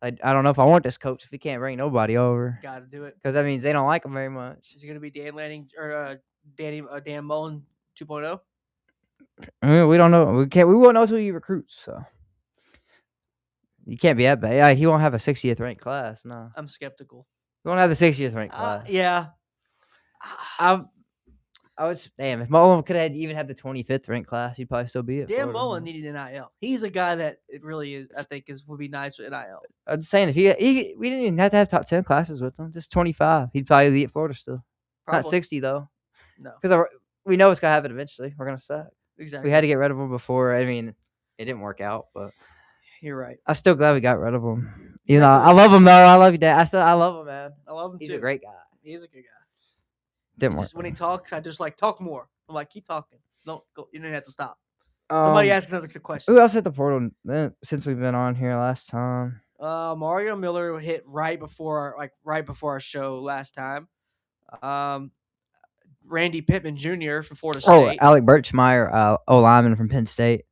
I don't know if I want this coach if he can't bring nobody over. Got to do it. Because that means they don't like him very much. Is he going to be Dan Lanning or Dan Mullen 2.0? I mean, we don't know. We won't know until he recruits. So you can't be that bad. Yeah, he won't have a 60th ranked class. No, I'm skeptical. he won't have the 60th ranked class. Yeah. I was damn. If Mullen could have even had the 25th ranked class, he'd probably still be at Dan Florida. Mullen needed NIL. He's a guy that it really is. I think would be nice with NIL. I'm saying if we didn't even have to have top 10 classes with him, just 25, he'd probably be at Florida still. Not 60 though. No, because we know it's gonna happen eventually. We're gonna suck. exactly. We had to get rid of him before. I mean, it didn't work out, but you're right. I'm still glad we got rid of him. You know, I love him though. I love you, Dad. I love him, man. I love him He's too. a great guy. He's a good guy. Didn't work. Just when he talks, I just talk more. I'm like, keep talking. Don't go. You don't have to stop. Somebody ask another question. Who else hit the portal since we've been on here last time? Mario Miller hit right before our show last time. Randy Pittman Jr. from Florida State. Alec Birchmeyer, lineman from Penn State.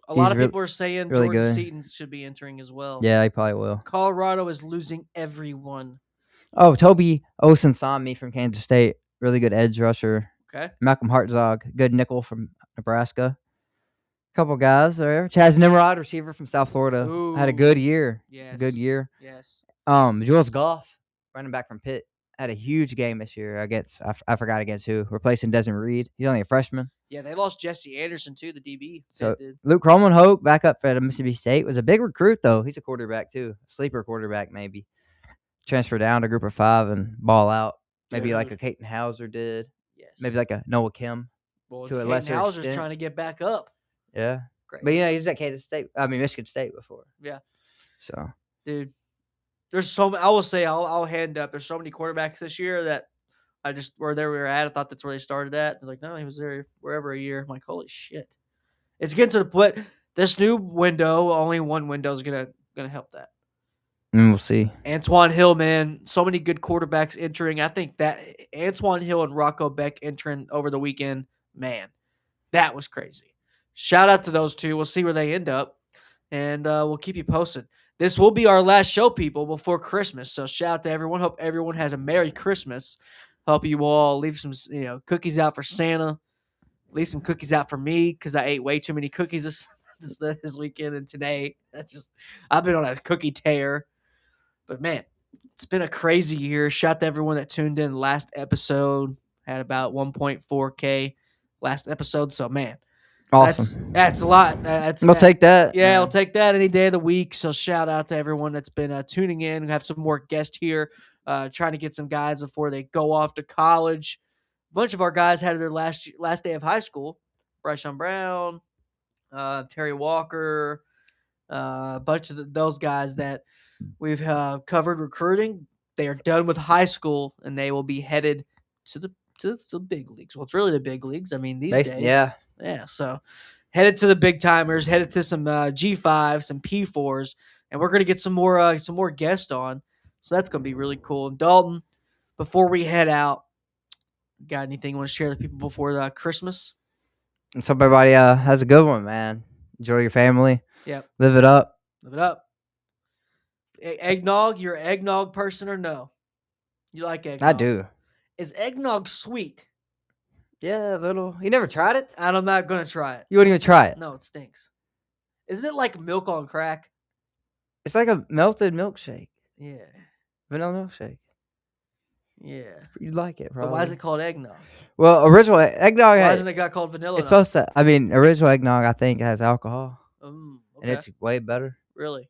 A lot of people are saying really Jordan good. Seaton should be entering as well. Yeah, he probably will. Colorado is losing everyone. Oh, Toby Osunsami from Kansas State. Really good edge rusher. Okay. Malcolm Hartzog, good nickel from Nebraska. Couple guys there. Chaz Nimrod, receiver from South Florida. Ooh. Had a good year. Yes. Good year. Yes. Jules Goff, running back from Pitt, had a huge game this year against I forgot against who, replacing Desmond Reed. He's only a freshman. Yeah, they lost Jesse Anderson too, the DB. So Luke Kromenhoek, back up at Mississippi State, was a big recruit though. He's a quarterback too, sleeper quarterback maybe. Transfer down to Group of 5 and ball out. Maybe like a Caton Hauser did. Yes. Maybe like a Noah Kim. Well, to a Caden lesser Hauser's extent. trying to get back up. Yeah. Great. But he's at Michigan State before. Yeah. So, dude, there's so many. I will say, I'll hand up. There's so many quarterbacks this year that I just where they were at. I thought that's where they started at. They're like, no, he was there wherever a year. I'm like, holy shit! It's getting to the point. This new window, only one window is gonna help that. we'll see. Antwann Hill, man, so many good quarterbacks entering. I think that Antwann Hill and Rocco Becht entering over the weekend, man, that was crazy. Shout out to those two. We'll see where they end up, and we'll keep you posted. This will be our last show, people, before Christmas. So shout out to everyone. Hope everyone has a Merry Christmas. Hope you all leave some, cookies out for Santa. Leave some cookies out for me because I ate way too many cookies this weekend and today. I've been on a cookie tear. But man, it's been a crazy year. Shout out to everyone that tuned in last episode. Had about 1.4K last episode. So man, Awesome. That's a lot. We'll take that. Yeah, I'll take that any day of the week. So shout out to everyone that's been tuning in. We have some more guests here, trying to get some guys before they go off to college. A bunch of our guys had their last day of high school. Bryson Brown, Terry Walker, a bunch of those guys that we've covered recruiting. They are done with high school, and they will be headed to the big leagues. Well, it's really the big leagues. I mean, these days. Yeah. So headed to the big timers, headed to some G5s, some P4s, and we're gonna get some more guests on. So that's gonna be really cool. And Dalton, before we head out, got anything you want to share with people before Christmas? And so everybody has a good one, man. Enjoy your family. Yep. Live it up. Live it up. Eggnog, you're an eggnog person or no? You like eggnog? I do. Is eggnog sweet? Yeah, a little. You never tried it? And I'm not gonna try it. You wouldn't even try it. No, it stinks. Isn't it like milk on crack? It's like a melted milkshake. Yeah. Vanilla milkshake. Yeah. You'd like it, probably. But why is it called eggnog? Well, original eggnog. Why isn't it got called vanilla? It's supposed to. I mean, original eggnog, I think, has alcohol, okay. and it's way better. Really?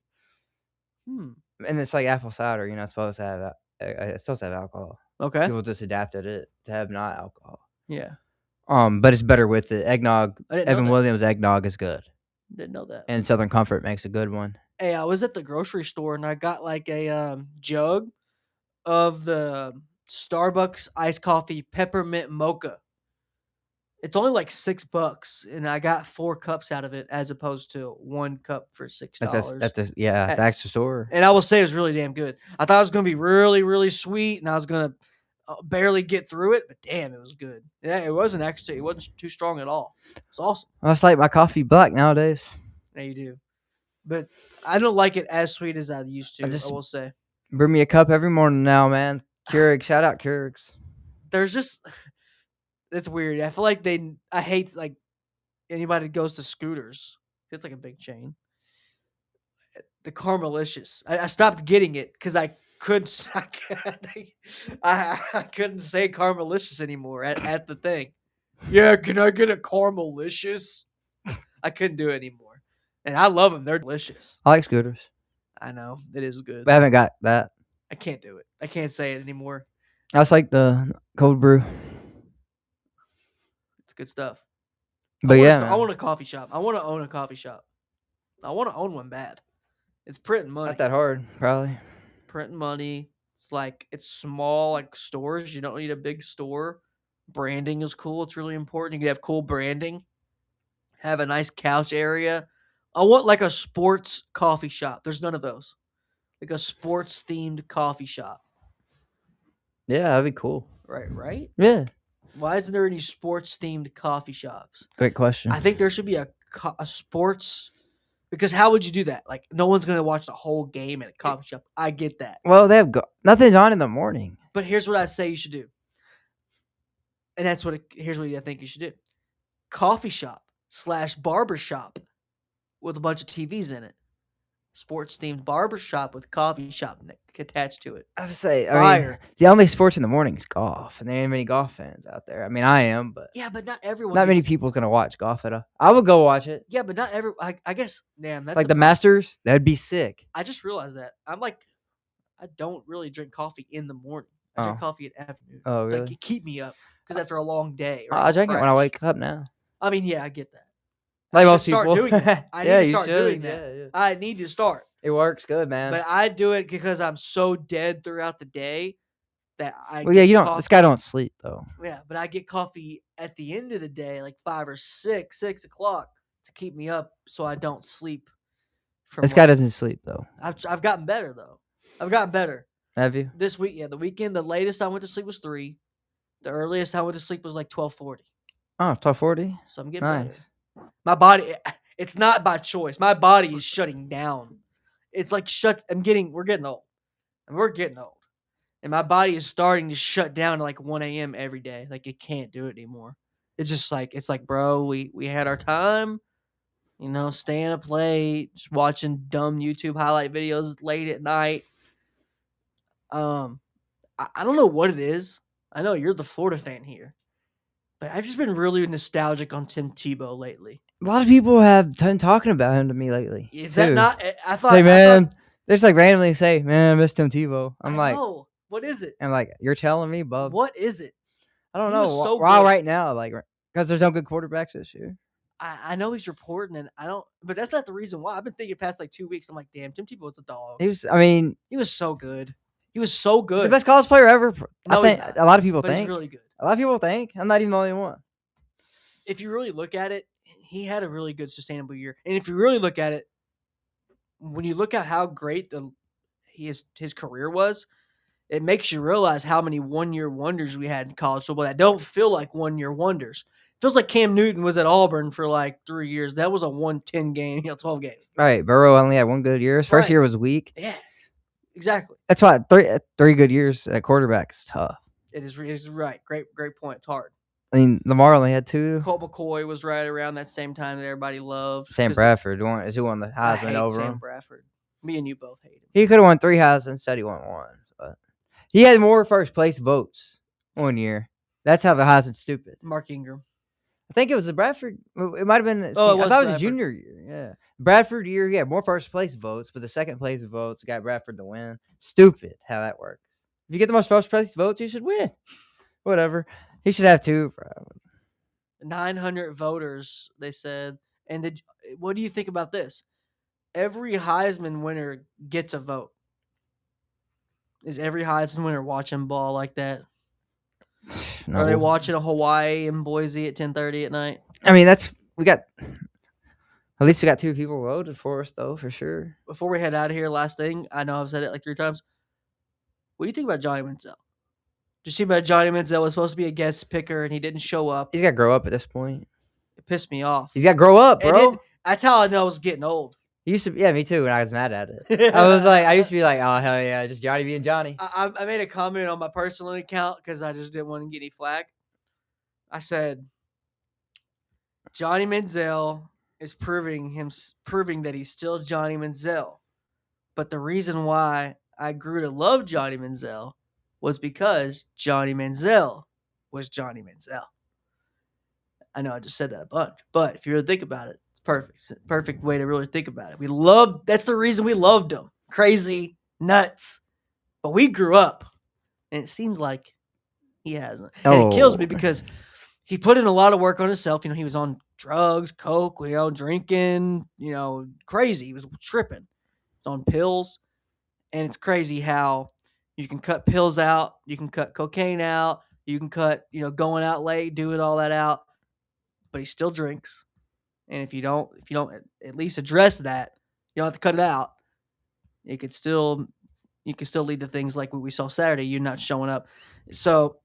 And it's like apple cider. You know, it's supposed to have. It's supposed to have alcohol. Okay. People just adapted it to have not alcohol. Yeah. But it's better with the eggnog. Evan Williams eggnog is good. Didn't know that. And Southern Comfort makes a good one. Hey, I was at the grocery store and I got like a jug of the Starbucks iced coffee peppermint mocha. It's only like $6, and I got 4 cups out of it as opposed to 1 cup for $6. At the extra store. And I will say it was really damn good. I thought it was gonna be really, really sweet, and I was gonna barely get through it, but damn, it was good. Yeah, it wasn't too strong at all. It was awesome. I just like my coffee black nowadays. Yeah, you do, but I don't like it as sweet as I used to. I will say. Bring me a cup every morning now, man. Keurig, shout out Keurigs. There's just it's weird. I feel like I hate like anybody that goes to Scooters. It's like a big chain. The Caramelicious. I stopped getting it because I couldn't say Caramelicious anymore at the thing. Yeah, can I get a Caramelicious? I couldn't do it anymore. And I love them. They're delicious. I like Scooters. I know. It is good. But I haven't got that. I can't do it. I can't say it anymore. I just like the cold brew. It's good stuff. But I want a coffee shop. I want to own a coffee shop. I want to own one bad. It's printing money. Not that hard, probably. Printing money. It's small, like stores. You don't need a big store. Branding is cool. It's really important. You can have cool branding. Have a nice couch area. I want like a sports coffee shop. There's none of those. Like a sports themed coffee shop. Yeah, that'd be cool. Right? Yeah. Why isn't there any sports themed coffee shops? Great question. I think there should be a sports. Because how would you do that? Like, no one's going to watch the whole game at a coffee shop. I get that. Well, they have nothing's on in the morning. But here's what I say you should do. And here's what I think you should do. Coffee shop / barber shop with a bunch of TVs in it. Sports themed barber shop with coffee shop attached to it. I would say, I mean, the only sports in the morning is golf, and there ain't many golf fans out there. I mean, I am, but yeah, but not everyone. Not many people's gonna watch golf at I would go watch it. Yeah, but not every. I guess, damn, that's like the Masters. That'd be sick. I just realized that I don't really drink coffee in the morning. I drink coffee in the afternoon. Oh, really? Like, it keep me up because after a long day. I drink it when I wake up now. I mean, yeah, I get that. Like most start people. Doing that. I need to start doing that. Yeah. I need to start. It works good, man. But I do it because I'm so dead throughout the day that I. Well, yeah, you don't. Coffee. This guy don't sleep though. Yeah, but I get coffee at the end of the day, like 5 or 6 o'clock, to keep me up so I don't sleep. This guy doesn't sleep though. I've gotten better though. I've gotten better. Have you? This week, yeah, the weekend. The latest I went to sleep was 3. The earliest I went to sleep was like 12:40. Oh, 12:40. So I'm getting better. My body, it's not by choice. My body is shutting down. It's like we're getting old. And we're getting old. And my body is starting to shut down at like 1 a.m. every day. Like, it can't do it anymore. It's just like, bro, we had our time, staying up late, just watching dumb YouTube highlight videos late at night. I don't know what it is. I know you're the Florida fan here. But I've just been really nostalgic on Tim Tebow lately. A lot of people have been talking about him to me lately. Is that not? I thought. Hey, man, they just like randomly say, man, I miss Tim Tebow. I'm like, know. What is it? I'm like, you're telling me, bub. What is it? I don't know. Wow, right now, like, because there's no good quarterbacks this year. I know he's reporting, and I don't, but that's not the reason why. I've been thinking past like 2 weeks. I'm like, damn, Tim Tebow was a dog. He was so good. He was so good. He's the best college player ever. No, I think he's not, a lot of people but think. he's really good. A lot of people think. I'm not even the only one. If you really look at it, he had a really good sustainable year. And if you really look at it, when you look at how great his career was, it makes you realize how many one-year wonders we had in college football that don't feel like one-year wonders. It feels like Cam Newton was at Auburn for like 3 years. That was a 110 game, 12 games. Right. Burrow only had one good year. His first year was weak. Yeah, exactly. That's why three good years at quarterback is tough. It is right. Great point. It's hard. I mean, Lamar only had 2. Colt McCoy was right around that same time that everybody loved. Sam Bradford is who won the I Heisman hate over Sam him. Bradford. Me and you both hate him. He could have won 3 Heisman. Instead, he won 1. But he had more first place votes one year. That's how the Heisman's stupid. Mark Ingram. I think it was the Bradford. It might have been. Oh, it I thought it was Bradford. his junior year. Yeah, Bradford year. He had more first place votes, but the second place votes got Bradford to win. Stupid how that works. If you get the most first place votes, you should win. Whatever. He should have 2. Probably. 900 voters, they said. And what do you think about this? Every Heisman winner gets a vote. Is every Heisman winner watching ball like that? No. Are they watching a Hawaii and Boise at 10:30 at night? I mean, at least we got 2 people voted for us, though, for sure. Before we head out of here, last thing. I know I've said it like 3 times. What do you think about Johnny Manziel? Did you see about Johnny Manziel was supposed to be a guest picker and he didn't show up? He's got to grow up at this point. It pissed me off. He's got to grow up, bro. That's how I know I was getting old. He used to, yeah, me too. When I was mad at it, I used to be like, oh hell yeah, just Johnny being Johnny. I made a comment on my personal account because I just didn't want to get any flack. I said, Johnny Manziel is proving that he's still Johnny Manziel. But the reason why I grew to love Johnny Manziel was because Johnny Manziel was Johnny Manziel. I know I just said that a bunch, but if you really think about it, it's perfect. It's a perfect way to really think about it. That's the reason we loved him. Crazy, nuts. But we grew up, and it seems like he hasn't. And it kills me because he put in a lot of work on himself. He was on drugs, coke, drinking, crazy. He was tripping. He was on pills. And it's crazy how you can cut pills out, you can cut cocaine out, you can cut, going out late, doing all that out. But he still drinks. And if you don't at least address that, you don't have to cut it out. You can still lead to things like what we saw Saturday, you not showing up. So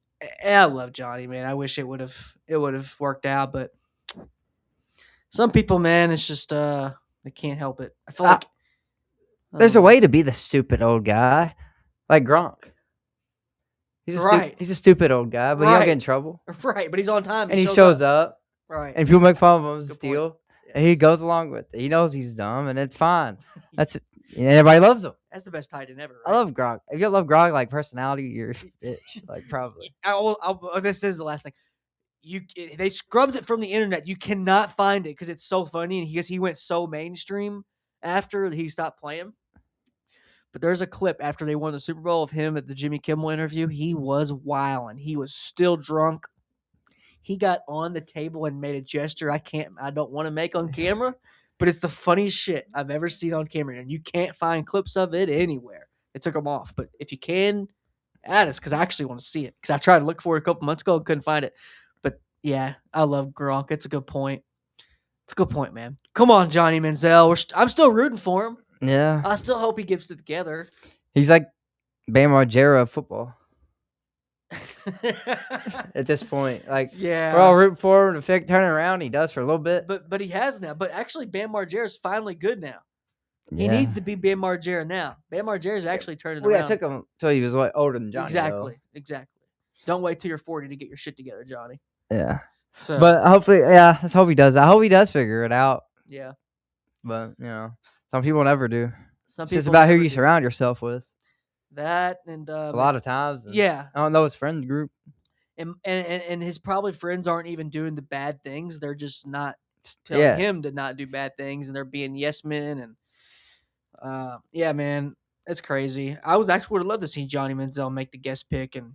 I love Johnny, man. I wish it would have worked out, but some people, man, it's just they can't help it. I feel like there's a way to be the stupid old guy, like Gronk. He's a stupid old guy, but he don't get in trouble. Right, but he's on time. And he shows up. Right. And people make fun of him, steal. Yes. And he goes along with it. He knows he's dumb, and it's fine. Everybody loves him. That's the best tight end ever. Right? I love Gronk. If you love Gronk like personality, you're a bitch. Like probably. This is the last thing. They scrubbed it from the internet. You cannot find it because it's so funny, and he went so mainstream after he stopped playing. But there's a clip after they won the Super Bowl of him at the Jimmy Kimmel interview. He was wilding. He was still drunk. He got on the table and made a gesture I don't want to make on camera, but it's the funniest shit I've ever seen on camera, and you can't find clips of it anywhere. They took them off, but if you can, add us because I actually want to see it because I tried to look for it a couple months ago and couldn't find it. But yeah, I love Gronk. It's a good point. It's a good point, man. Come on, Johnny Manziel. I'm still rooting for him. Yeah. I still hope he gets it together. He's like Bam Margera of football. At this point, we're all rooting for him to turn around. He does for a little bit, but he has now. But actually, Bam Margera is finally good now. He needs to be Bam Margera now. Bam Margera is actually turning around. Yeah, it took him till he was older than Johnny. Exactly. Don't wait till you're 40 to get your shit together, Johnny. Yeah. So, but hopefully, let's hope he does. I hope he does figure it out. Yeah. But some people never do. Some it's people just about who you surround yourself with. That and a lot of times. Yeah. I don't know his friend group. And his probably friends aren't even doing the bad things. They're just not telling him to not do bad things, and they're being yes men. And yeah, man, it's crazy. I would have loved to see Johnny Manziel make the guest pick, and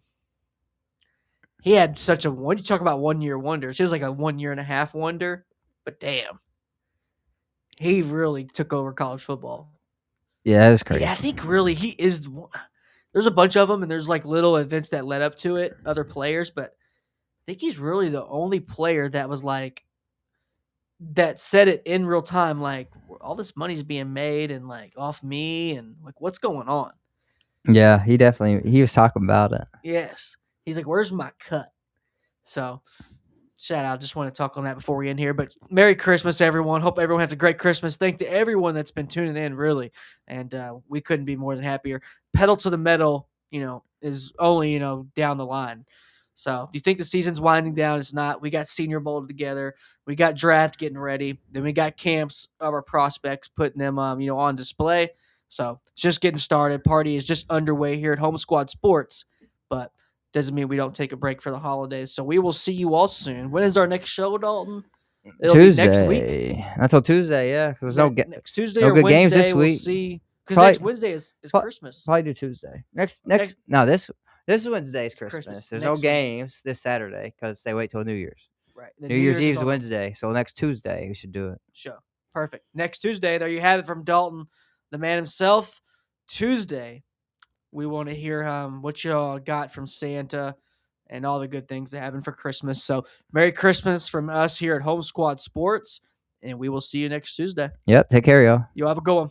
he had such a one. You talk about 1 year wonders. He was like a 1 year and a half wonder, but damn, he really took over college football. Yeah, it was crazy. Yeah, I think really he is. there's a bunch of them, and there's like little events that led up to it, other players, but I think he's really the only player that was like that said it in real time, like all this money's being made and like off me and like what's going on. Yeah, he was talking about it. Yes. He's like, where's my cut? So shout out. Just want to talk on that before we end here. But Merry Christmas, everyone. Hope everyone has a great Christmas. Thank to everyone that's been tuning in, really. And we couldn't be more than happier. Pedal to the metal, is only, down the line. So if you think the season's winding down, it's not. We got Senior Bowl together. We got draft getting ready. Then we got camps of our prospects, putting them, on display. So it's just getting started. Party is just underway here at Home Squad Sports. But doesn't mean we don't take a break for the holidays. So we will see you all soon. When is our next show, Dalton? It'll Tuesday. be next week. Until Tuesday, yeah. Because there's next Tuesday no or good Wednesday. games this We'll week. see. Because Probably- next Wednesday is Christmas. Probably do Tuesday. This Wednesday is Christmas. There's no Next games this Saturday because they wait till New Year's. Right. New Year's Eve is on- Wednesday, so next Tuesday we should do it. Show. Perfect. Next Tuesday, there you have it from Dalton, the man himself. Tuesday, we want to hear what y'all got from Santa and all the good things that happen for Christmas. So Merry Christmas from us here at Home Squad Sports, and we will see you next Tuesday. Yep. Take care, y'all. You have a good one.